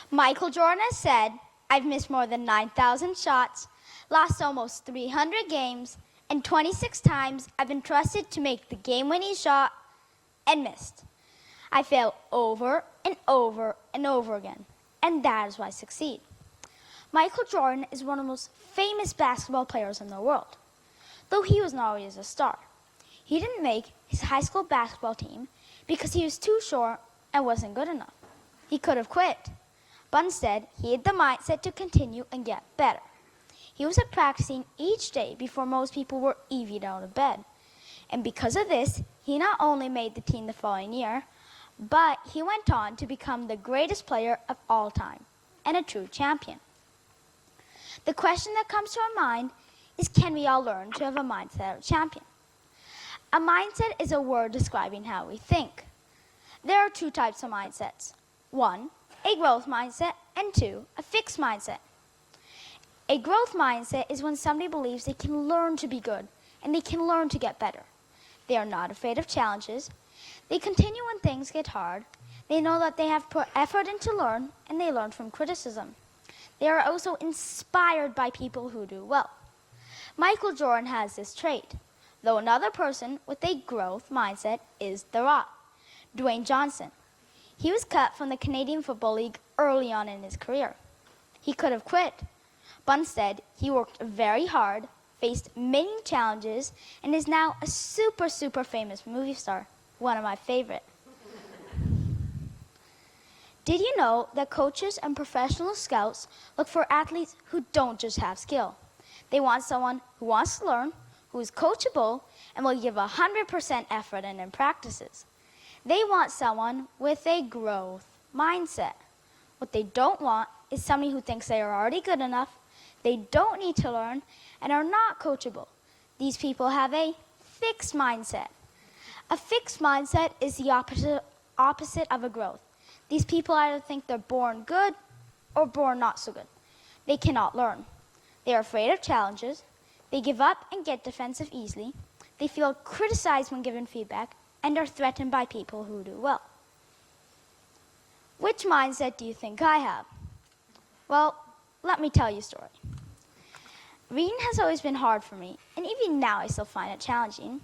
M: Michael Jordan has said, I've missed more than 9,000 shots, lost almost 300 games, and 26 times I've been trusted to make the game-winning shot and missed. I fail over and over again. And that is why I succeed. Michael Jordan is one of the most famous basketball players in the world, though he was not always a star. He didn't make his high school basketball team because he was too short and wasn't good enough. He could have quit, but instead he had the mindset to continue and get better. He was practicing each day before most people were even out of bed. And because of this, he not only made the team the following year, but he went on to become the greatest player of all time and a true champion. The question that comes to our mind is, can we all learn to have a mindset of a champion? A mindset is a word describing how we think. There are two types of mindsets. One, a growth mindset, and two, a fixed mindset. A growth mindset is when somebody believes they can learn to be good and they can learn to get better. They are not afraid of challenges. They continue when things get hard. They know that they have put effort in to learn, and they learn from criticism. They are also inspired by people who do well. Michael Jordan has this trait, though another person with a growth mindset is The Rock, Dwayne Johnson. He was cut from the Canadian Football League early on in his career. He could have quit, but instead he worked very hard, faced many challenges, and is now a super famous movie star, one of my favorite. Did you know that coaches and professional scouts look for athletes who don't just have skill? They want someone who wants to learn, who is coachable, and will give 100% effort in practices. They want someone with a growth mindset. What they don't want is somebody who thinks they are already good enough, they don't need to learn, and are not coachable. These people have a fixed mindset. A fixed mindset is the opposite of a growth. These people either think they're born good or born not so good. They cannot learn. They are afraid of challenges. They give up and get defensive easily. They feel criticized when given feedback and are threatened by people who do well. Which mindset do you think I have? Well, let me tell you a story. Reading has always been hard for me, and even now I still find it challenging.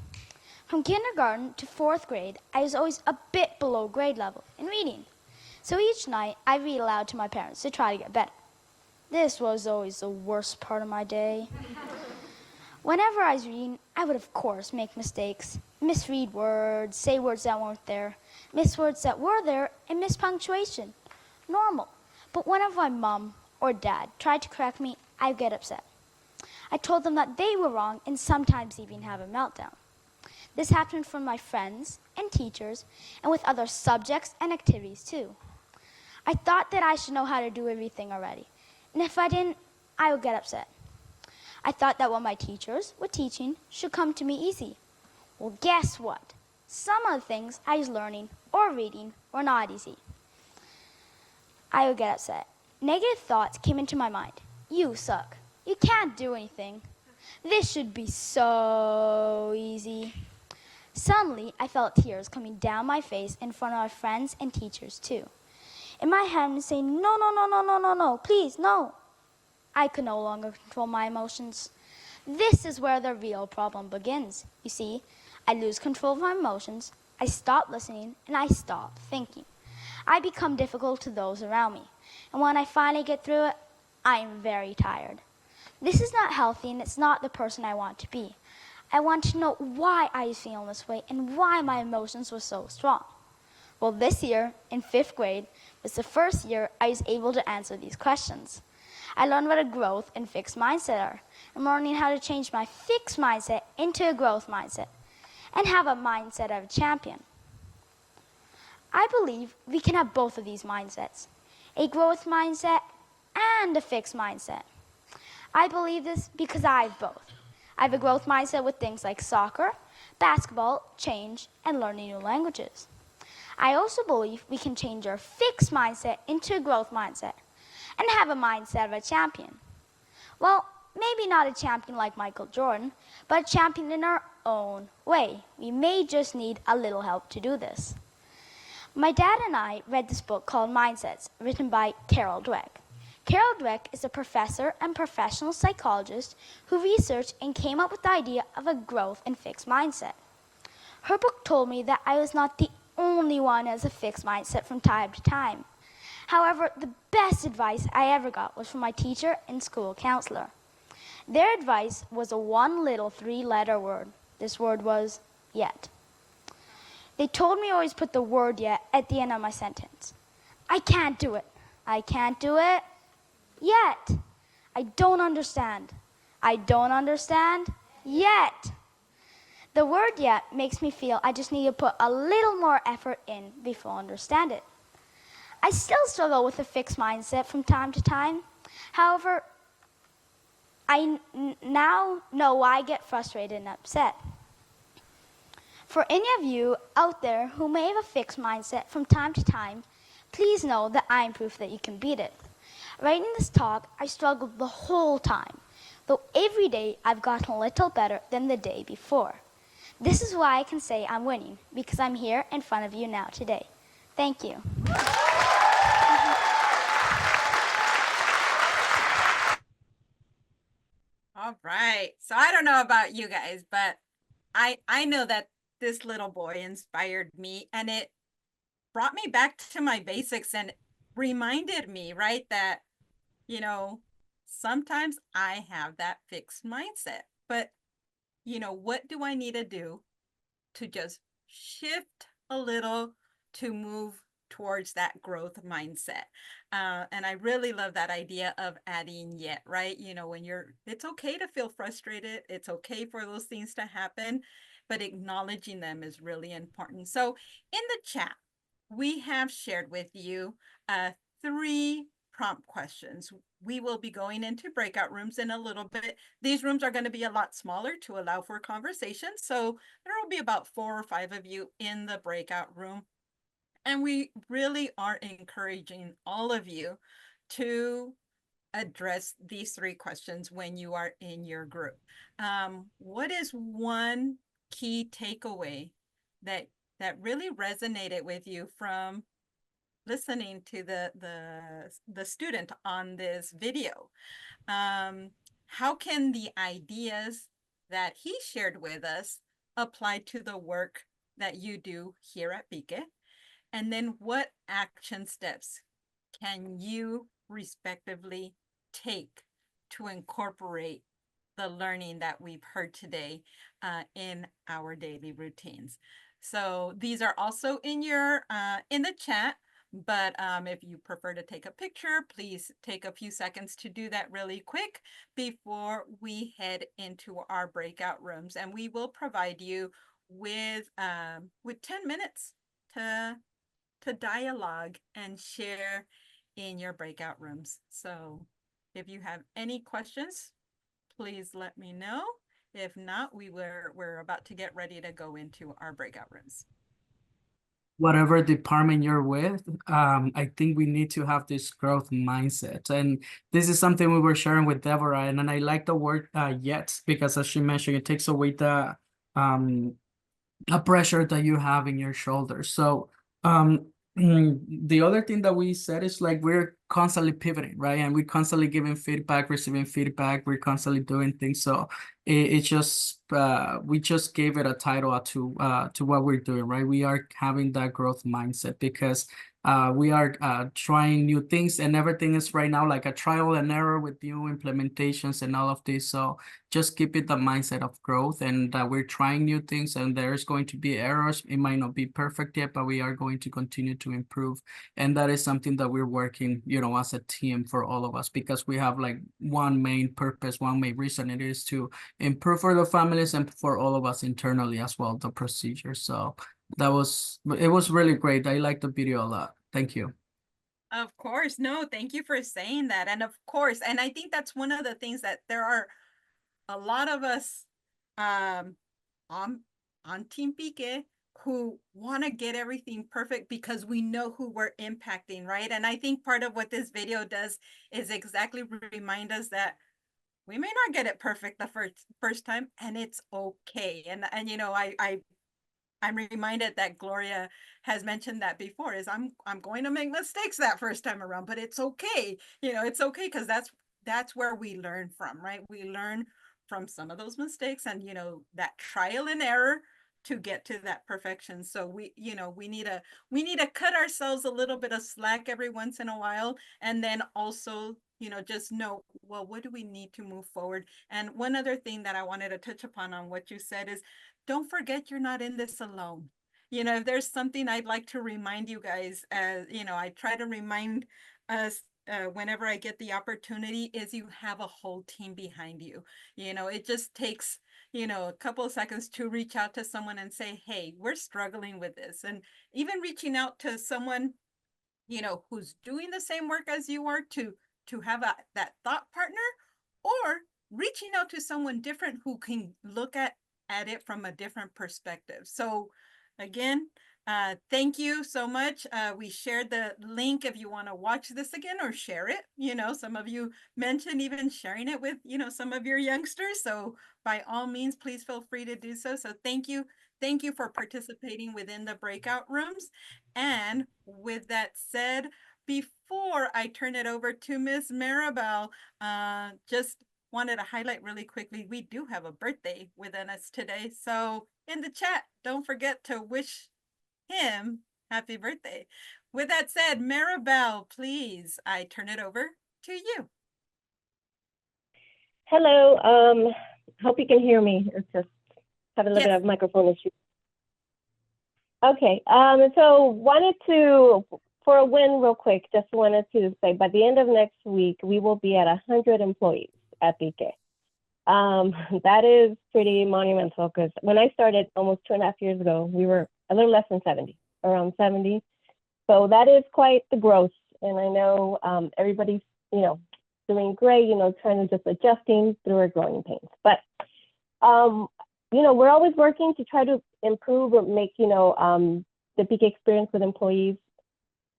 M: From kindergarten to 4th grade, I was always a bit below grade level in reading. So each night, I read aloud to my parents to try to get better. This was always the worst part of my day. Whenever I was reading, I would of course make mistakes, misread words, say words that weren't there, miss words that were there, and miss punctuation. Normal. But whenever my mom or dad tried to correct me, I'd get upset. I told them that they were wrong and sometimes even have a meltdown. This happened from my friends and teachers and with other subjects and activities too. I thought that I should know how to do everything already, and if I didn't, I would get upset. I thought that what my teachers were teaching should come to me easy. Well, guess what? Some of the things I was learning or reading were not easy. I would get upset. Negative thoughts came into my mind. You suck. You can't do anything. This should be so easy. Suddenly, I felt tears coming down my face in front of my friends and teachers too. In my head, I say, no, please, no. I could no longer control my emotions. This is where the real problem begins. You see, I lose control of my emotions, I stop listening, and I stop thinking. I become difficult to those around me. And when I finally get through it, I am very tired. This is not healthy, and it's not the person I want to be. I want to know why I was feeling this way and why my emotions were so strong. Well, this year, in 5th grade, was the first year I was able to answer these questions. I learned what a growth and fixed mindset are. I'm learning how to change my fixed mindset into a growth mindset and have a mindset of a champion. I believe we can have both of these mindsets, a growth mindset and a fixed mindset. I believe this because I have both. I have a growth mindset with things like soccer, basketball, change, and learning new languages. I also believe we can change our fixed mindset into a growth mindset and have a mindset of a champion. Well, maybe not a champion like Michael Jordan, but a champion in our own way. We may just need a little help to do this. My dad and I read this book called Mindsets, written by Carol Dweck. Carol Dweck is a professor and professional psychologist who researched and came up with the idea of a growth and fixed mindset. Her book told me that I was not the only one who has a fixed mindset from time to time. However, the best advice I ever got was from my teacher and school counselor. Their advice was a one little 3-letter word. This word was yet. They told me always put the word yet at the end of my sentence. I can't do it. I can't do it yet. I don't understand. I don't understand yet. The word yet makes me feel I just need to put a little more effort in before I understand it. I still struggle with a fixed mindset from time to time. However, I now know why I get frustrated and upset. For any of you out there who may have a fixed mindset from time to time, please know that I am proof that you can beat it. Writing this talk, I struggled the whole time, though every day I've gotten a little better than the day before. This is why I can say I'm winning, because I'm here in front of you now today. Thank you.
B: All right. So I don't know about you guys, but I know that this little boy inspired me, and it brought me back to my basics and reminded me, right, that, you know, sometimes I have that fixed mindset, but, you know, what do I need to do to just shift a little to move towards that growth mindset? And I really love that idea of adding yet, right? You know, when it's okay to feel frustrated. It's okay for those things to happen, but acknowledging them is really important. So in the chat, we have shared with you 3 prompt questions. We will be going into breakout rooms in a little bit. These rooms are going to be a lot smaller to allow for conversation. So there will be about 4 or 5 of you in the breakout room. And we really are encouraging all of you to address these 3 questions when you are in your group. What is one key takeaway that really resonated with you from listening to the student on this video? How can the ideas that he shared with us apply to the work that you do here at PIQE? And then what action steps can you respectively take to incorporate the learning that we've heard today in our daily routines? So these are also in your in the chat, but if you prefer to take a picture, please take a few seconds to do that really quick before we head into our breakout rooms. And we will provide you with 10 minutes to dialogue and share in your breakout rooms. So if you have any questions, please let me know. If not, we're about to get ready to go into our breakout rooms.
D: Whatever department you're with, I think we need to have this growth mindset. And this is something we were sharing with Deborah, and I like the word yet, because as she mentioned, it takes away the a pressure that you have in your shoulders. So the other thing that we said is like we're constantly pivoting, right? And we're constantly giving feedback, receiving feedback, we're constantly doing things. So it just we just gave it a title to what we're doing, right? We are having that growth mindset because we are trying new things, and everything is right now like a trial and error with new implementations and all of this. So just keep it the mindset of growth, and we're trying new things, and there's going to be errors. It might not be perfect yet, but we are going to continue to improve. And that is something that we're working, you know, as a team for all of us, because we have like one main purpose, one main reason. It is to improve for the families and for all of us internally as well, the procedure. So it was really great. I like the video a lot. Thank you.
B: Of course. No, thank you for saying that. And of course, and I think that's one of the things that there are a lot of us on Team PIQE who want to get everything perfect because we know who we're impacting, right? And I think part of what this video does is exactly remind us that we may not get it perfect the first time, and it's okay. And you know, I'm reminded that Gloria has mentioned that before, is I'm going to make mistakes that first time around, but it's okay. You know, it's okay, because that's where we learn from, right? We learn from some of those mistakes, and you know, that trial and error to get to that perfection. So we need to cut ourselves a little bit of slack every once in a while, and then also, just know, well, what do we need to move forward? And one other thing that I wanted to touch upon on what you said is, don't forget you're not in this alone. If there's something I'd like to remind you guys, I try to remind us whenever I get the opportunity, is you have a whole team behind you. It just takes a couple of seconds to reach out to someone and say, hey, we're struggling with this. And even reaching out to someone, who's doing the same work as you are, to have that thought partner, or reaching out to someone different who can look at it from a different perspective. So again, thank you so much. We shared the link if you want to watch this again or share it. Some of you mentioned even sharing it with, some of your youngsters. So by all means, please feel free to do so. So thank you. Thank you for participating within the breakout rooms. And with that said, before I turn it over to Miss Maribel, just wanted to highlight really quickly, we do have a birthday within us today. So in the chat, don't forget to wish him happy birthday. With that said, Maribel, please, I turn it over to you.
N: Hello, hope you can hear me. It's just have a little bit of microphone issue. Okay, so wanted to, for a win real quick, just wanted to say by the end of next week, we will be at 100 employees at PIQE. That is pretty monumental, because when I started almost 2.5 years ago, we were a little less than 70, around 70. So that is quite the growth. And I know everybody's, doing great, trying to just adjusting through our growing pains. But, we're always working to try to improve or make, the PIQE experience with employees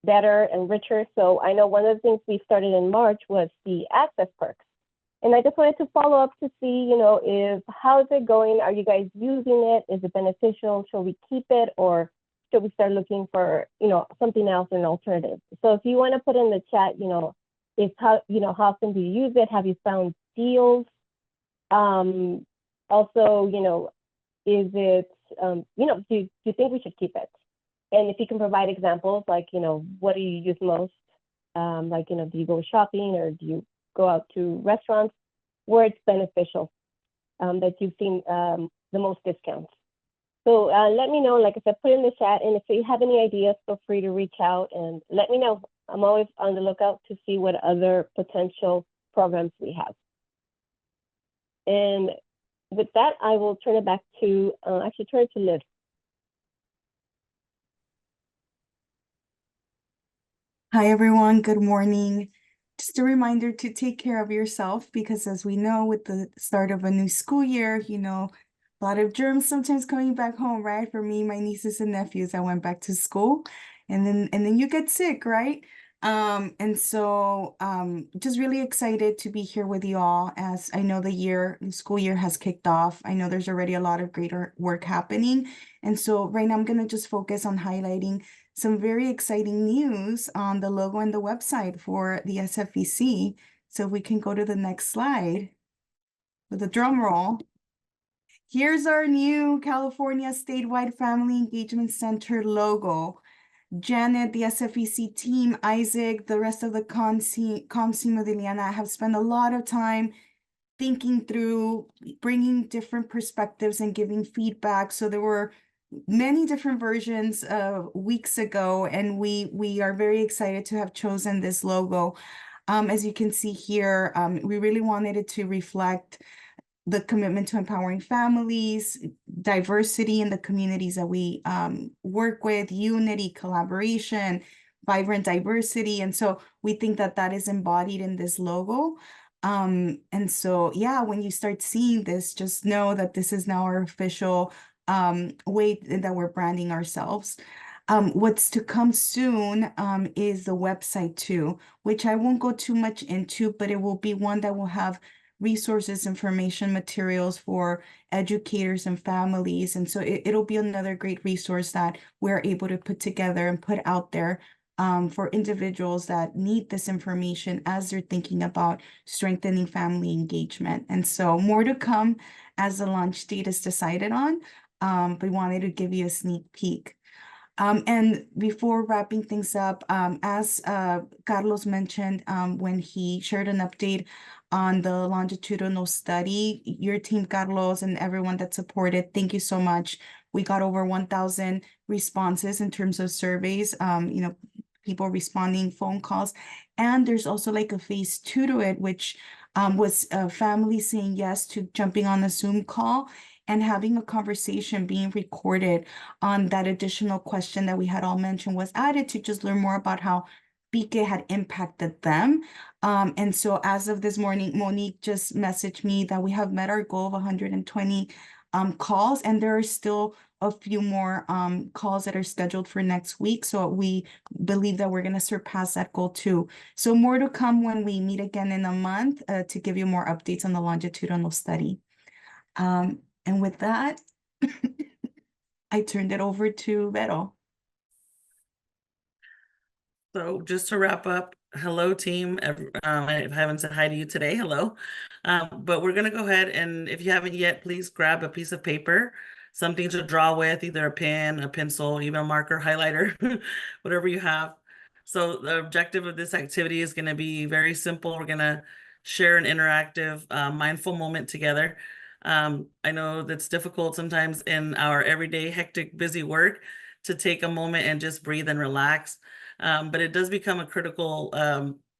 N: better and richer. So I know one of the things we started in March was the access perks. And I just wanted to follow up to see, how is it going? Are you guys using it? Is it beneficial? Should we keep it, or should we start looking for, something else, an alternative? So if you want to put in the chat, is how often do you use it? Have you found deals? Also, is it, do you think we should keep it? And if you can provide examples, like, what do you use most? Like, do you go shopping, or do you go out to restaurants where it's beneficial, that you've seen the most discounts? So let me know, like I said, put in the chat. And if you have any ideas, feel free to reach out and let me know. I'm always on the lookout to see what other potential programs we have. And with that, I will turn it back to, actually turn it to Liv.
O: Hi, everyone. Good morning. Just a reminder to take care of yourself, because as we know, with the start of a new school year, a lot of germs sometimes coming back home, right? For me, my nieces and nephews, I went back to school, and then you get sick, right? And so just really excited to be here with you all, as I know the school year has kicked off. I know there's already a lot of great work happening. And so right now I'm going to just focus on highlighting some very exciting news on the logo and the website for the SFEC. So if we can go to the next slide with a drum roll. Here's our new California Statewide Family Engagement Center logo. Janet, the SFEC team, Isaac, the rest of the comms team of Liliana have spent a lot of time thinking through, bringing different perspectives and giving feedback. So there were many different versions weeks ago, and we are very excited to have chosen this logo. As you can see here, we really wanted it to reflect the commitment to empowering families, diversity in the communities that we work with, unity, collaboration, vibrant diversity. And so we think that that is embodied in this logo. And so, yeah, when you start seeing this, just know that this is now our official way that we're branding ourselves. What's to come soon is the website too, which I won't go too much into, but it will be one that will have resources, information, materials for educators and families. And so it'll be another great resource that we're able to put together and put out there for individuals that need this information as they're thinking about strengthening family engagement. And so more to come as the launch date is decided on. but wanted to give you a sneak peek. And before wrapping things up, as Carlos mentioned, when he shared an update on the longitudinal study, your team, Carlos, and everyone that supported, thank you so much. We got over 1,000 responses in terms of surveys, people responding, phone calls. And there's also like a phase 2 to it, which was a family saying yes to jumping on a Zoom call and having a conversation being recorded on that additional question that we had all mentioned was added to just learn more about how PIQE had impacted them. And so as of this morning, Monique just messaged me that we have met our goal of 120 calls, and there are still a few more calls that are scheduled for next week. So we believe that we're going to surpass that goal too. So more to come when we meet again in a month to give you more updates on the longitudinal study. And with that, I turned it over to Vero.
P: So just to wrap up, hello team. I haven't said hi to you today. Hello. But we're going to go ahead and if you haven't yet, please grab a piece of paper, something to draw with, either a pen, a pencil, even a marker, highlighter, whatever you have. So the objective of this activity is going to be very simple. We're going to share an interactive, mindful moment together. I know that's difficult sometimes in our everyday hectic, busy work to take a moment and just breathe and relax. But it does become a critical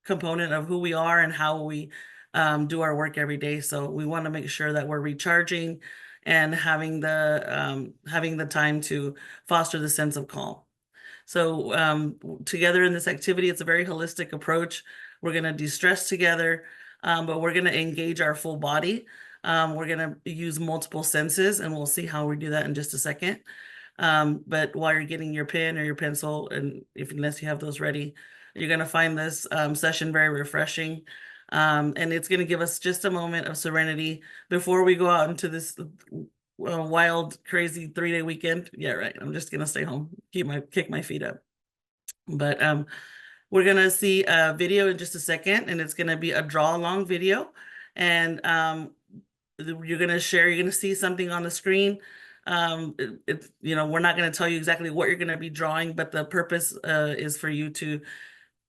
P: component of who we are and how we do our work every day. So we want to make sure that we're recharging and having the time to foster the sense of calm. So together in this activity, it's a very holistic approach. We're going to de-stress together, but we're going to engage our full body. We're going to use multiple senses, and we'll see how we do that in just a second. But while you're getting your pen or your pencil, and unless you have those ready, you're going to find this session very refreshing. And it's going to give us just a moment of serenity before we go out into this wild, crazy 3-day weekend. Yeah, right. I'm just going to stay home, kick my feet up. But we're going to see a video in just a second, and it's going to be a draw along video. And you're going to see something on the screen. We're not going to tell you exactly what you're going to be drawing, but the purpose is for you to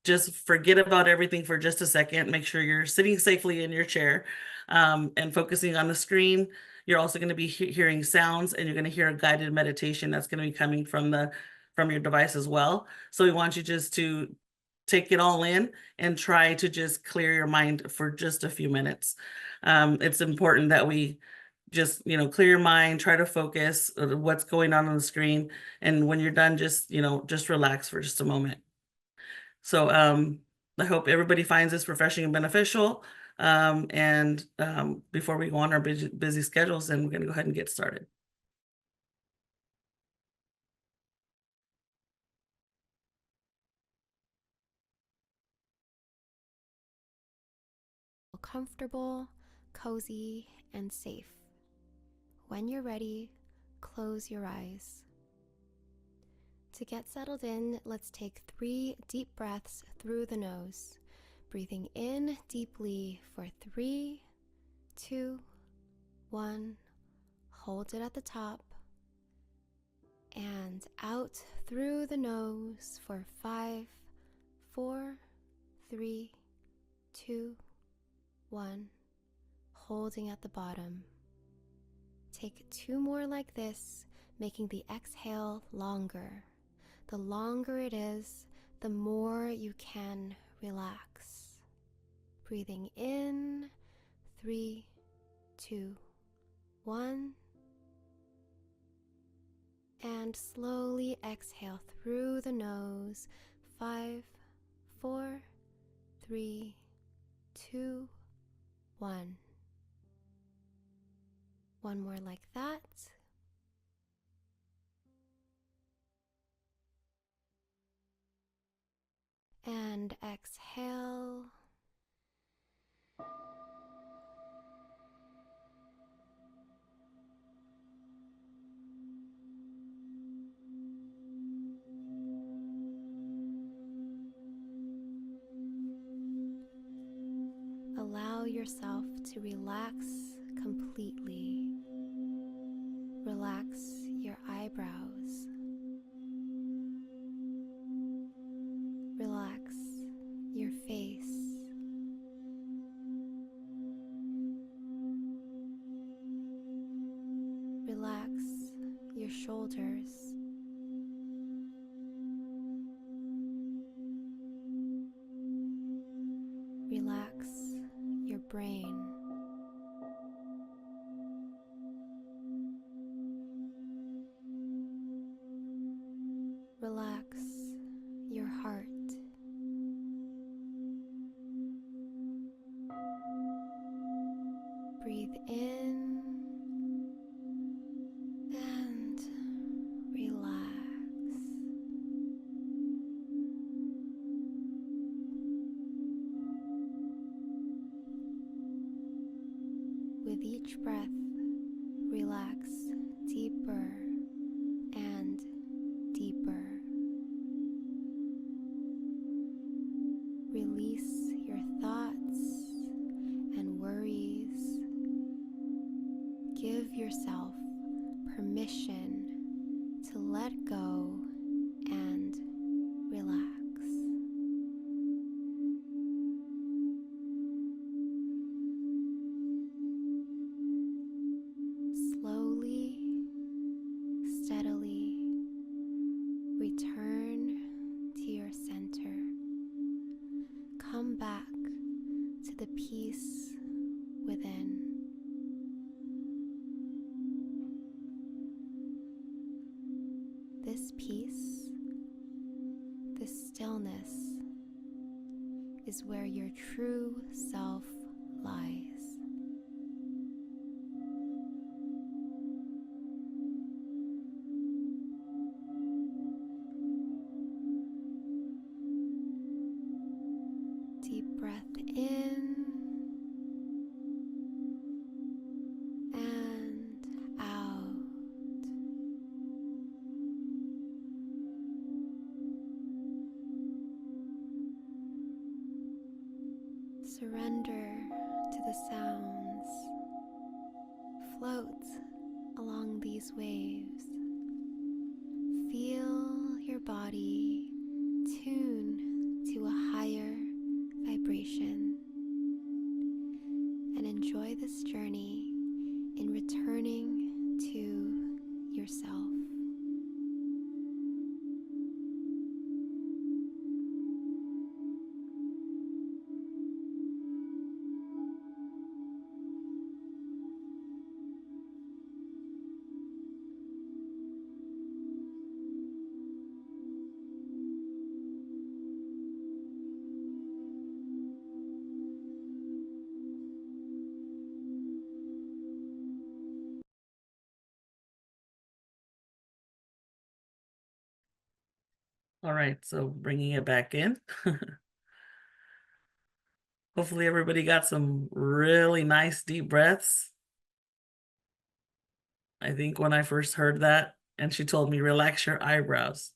P: just forget about everything for just a second. Make sure you're sitting safely in your chair and focusing on the screen. You're also going to be hearing sounds, and you're going to hear a guided meditation that's going to be coming from your device as well. So we want you just to take it all in and try to just clear your mind for just a few minutes. It's important that we just, clear your mind, try to focus what's going on the screen. And when you're done, just relax for just a moment. So I hope everybody finds this refreshing and beneficial. And before we go on our busy schedules, then we're going to go ahead and get started.
Q: Comfortable, cozy, and safe. When you're ready, close your eyes. To get settled in, let's take 3 deep breaths through the nose, breathing in deeply for 3, 2, 1. Hold it at the top, and out through the nose for 5, 4, 3, 2, 1. Holding at the bottom. Take 2 more like this, making the exhale longer. The longer it is, the more you can relax. Breathing in, 3, 2, 1. And slowly exhale through the nose, 5, 4, 3, 2, 1. One more like that. And exhale. Allow yourself to relax completely. Relax shoulders. Relax your brain. Relax your heart. Breathe in and relax. With each breath, relax deeper and deeper. Release your thoughts and worries. Give yourself permission to let go and relax. Slowly, steadily return to your center. Come back to the peace within. This peace, this stillness, is where your true self lies. Deep breath in and out. Surrender to the sounds. Float along these waves. Feel your body tune to a higher vibration. And enjoy this journey in returning to yourself.
P: All right, so bringing it back in. Hopefully everybody got some really nice deep breaths. I think when I first heard that and she told me, relax your eyebrows,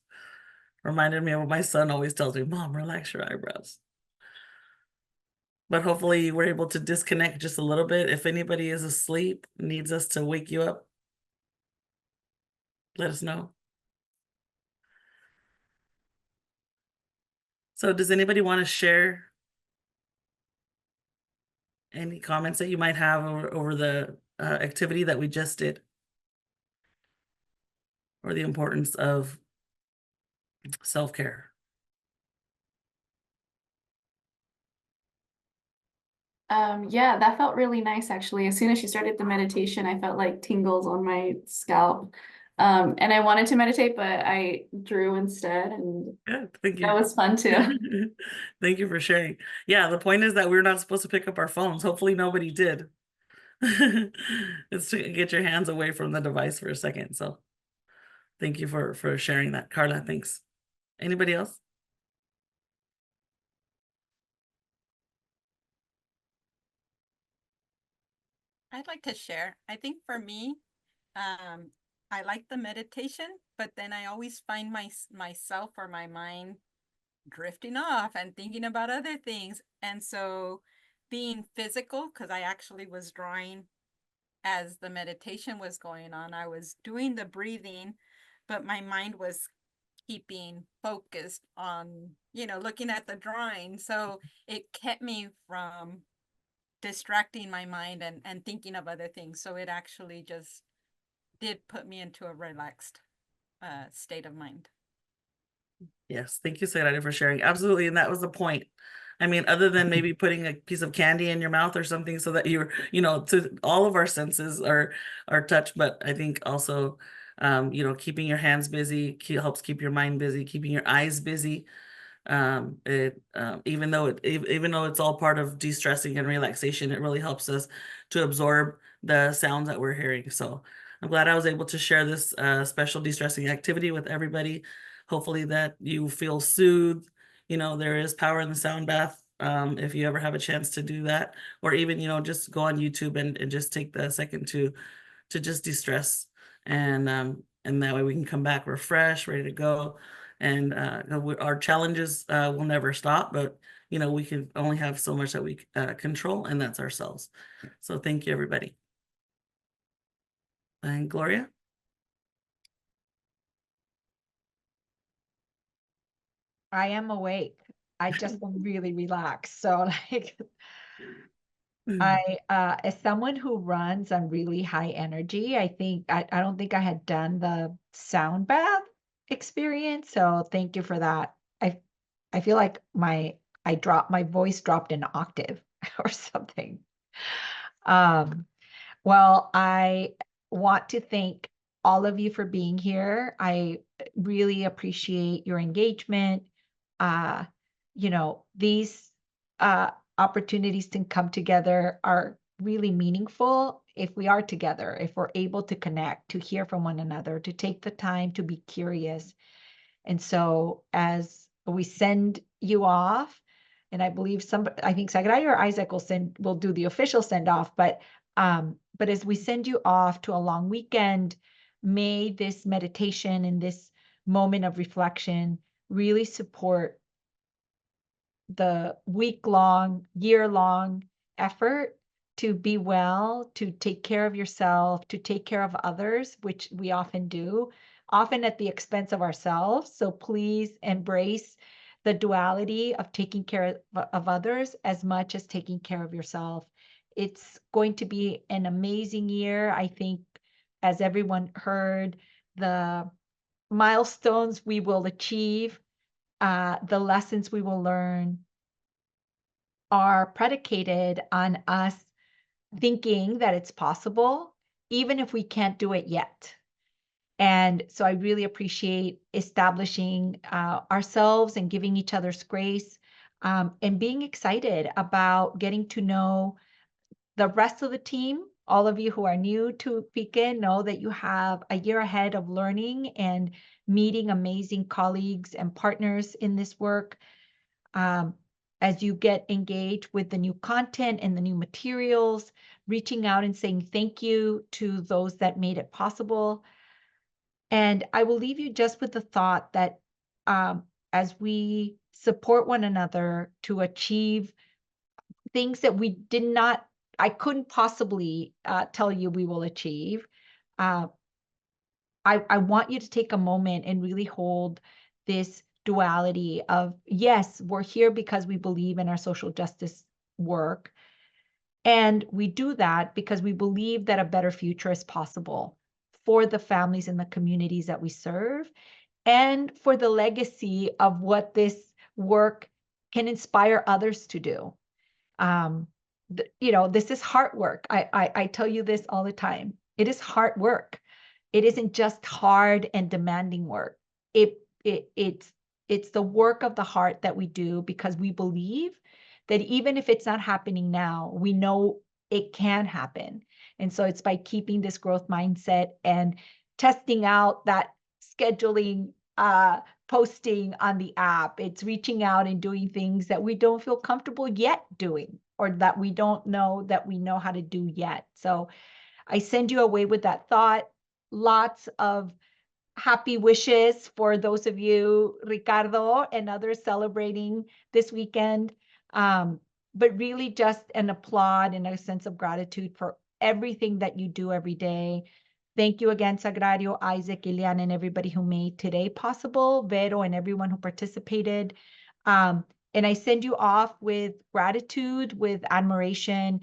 P: reminded me of what my son always tells me, Mom, relax your eyebrows. But hopefully we're able to disconnect just a little bit. If anybody is asleep, needs us to wake you up, let us know. So does anybody want to share any comments that you might have over the activity that we just did? Or the importance of self-care?
R: Yeah, that felt really nice actually. As soon as she started the meditation, I felt like tingles on my scalp. And I wanted to meditate, but I drew instead, and
P: Thank you.
R: that was fun too.
P: Thank you for sharing. Yeah, the point is that we're not supposed to pick up our phones. Hopefully nobody did. It's to get your hands away from the device for a second. So thank you for sharing that. Carla, thanks. Anybody else?
B: I'd like to share. I think for me, I like the meditation, but then I always find myself or my mind drifting off and thinking about other things. And so being physical, because I actually was drawing as the meditation was going on, I was doing the breathing, but my mind was keeping focused on, looking at the drawing. So it kept me from distracting my mind and thinking of other things. So it actually just did put me into a relaxed state of mind.
P: Yes, thank you, Sagrario, for sharing. Absolutely, and that was the point. I mean, other than maybe putting a piece of candy in your mouth or something so that you're, to all of our senses are touched, but I think also, keeping your hands busy helps keep your mind busy, keeping your eyes busy. Even though it's all part of de-stressing and relaxation, it really helps us to absorb the sounds that we're hearing. So I'm glad I was able to share this special de-stressing activity with everybody. Hopefully that you feel soothed. There is power in the sound bath. If you ever have a chance to do that, or even, just go on YouTube and just take the second to just de-stress, and that way we can come back refreshed, ready to go. And our challenges will never stop, but we can only have so much that we control, and that's ourselves. So thank you, everybody. And Gloria?
E: I am awake. I just am really relaxed. So as someone who runs on really high energy, I don't think I had done the sound bath experience. So thank you for that. I feel like my voice dropped an octave or something. Well, I want to thank all of you for being here. I really appreciate your engagement. These opportunities to come together are really meaningful if we are together, if we're able to connect, to hear from one another, to take the time to be curious. And so as we send you off, and I think Sagrario or Isaac will do the official send off, but as we send you off to a long weekend, may this meditation and this moment of reflection really support the week-long, year-long effort to be well, to take care of yourself, to take care of others, which we often do, often at the expense of ourselves. So please embrace the duality of taking care of others as much as taking care of yourself. It's going to be an amazing year. I think, as everyone heard, the milestones we will achieve, the lessons we will learn are predicated on us thinking that it's possible, even if we can't do it yet. And so I really appreciate establishing ourselves and giving each other's grace, and being excited about getting to know the rest of the team. All of you who are new to PIQE know that you have a year ahead of learning and meeting amazing colleagues and partners in this work. As you get engaged with the new content and the new materials, reaching out and saying thank you to those that made it possible. And I will leave you just with the thought that as we support one another to achieve things that I couldn't possibly tell you we will achieve, I want you to take a moment and really hold this duality of, yes, we're here because we believe in our social justice work. And we do that because we believe that a better future is possible for the families and the communities that we serve, and for the legacy of what this work can inspire others to do. This is hard work. I tell you this all the time. It is hard work. It isn't just hard and demanding work. It's the work of the heart that we do because we believe that even if it's not happening now, we know it can happen. And so it's by keeping this growth mindset and testing out that scheduling posting on the app. It's reaching out and doing things that we don't feel comfortable yet doing, or that we don't know that we know how to do yet. So I send you away with that thought. Lots of happy wishes for those of you, Ricardo and others, celebrating this weekend. But really just an applaud and a sense of gratitude for everything that you do every day. Thank you again, Sagrario, Isaac, Ilian, and everybody who made today possible, Vero, and everyone who participated. And I send you off with gratitude, with admiration,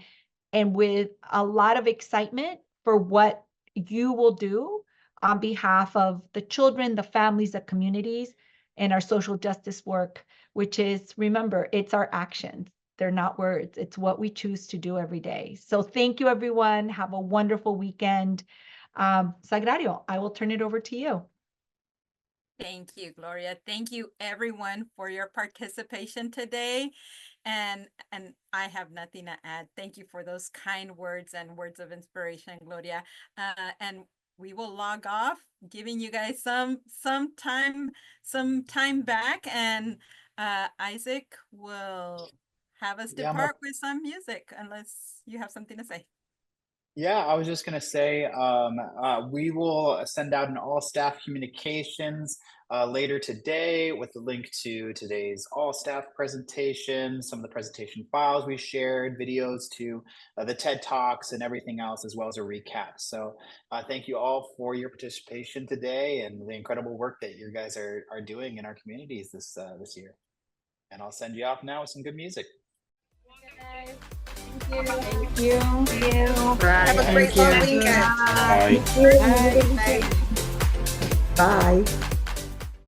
E: and with a lot of excitement for what you will do on behalf of the children, the families, the communities, and our social justice work, which is, remember, it's our actions. They're not words. It's what we choose to do every day. So thank you, everyone. Have a wonderful weekend. Sagrario, I will turn it over to you.
B: Thank you, Gloria. Thank you, everyone, for your participation today. And I have nothing to add. Thank you for those kind words and words of inspiration, Gloria. And we will log off, giving you guys some time back, and Isaac will have us
A: Yeah,
B: depart with some music, unless you have something to say.
A: Yeah, I was just going to say, we will send out an all staff communications later today with the link to today's all staff presentation, some of the presentation files we shared, videos to the TED Talks and everything else, as well as a recap. So thank you all for your participation today and the incredible work that you guys are doing in our communities this year. And I'll send you off now with some good music.
F: Thank you.
L: Have a great long weekend.
G: Bye.
F: Bye. Bye.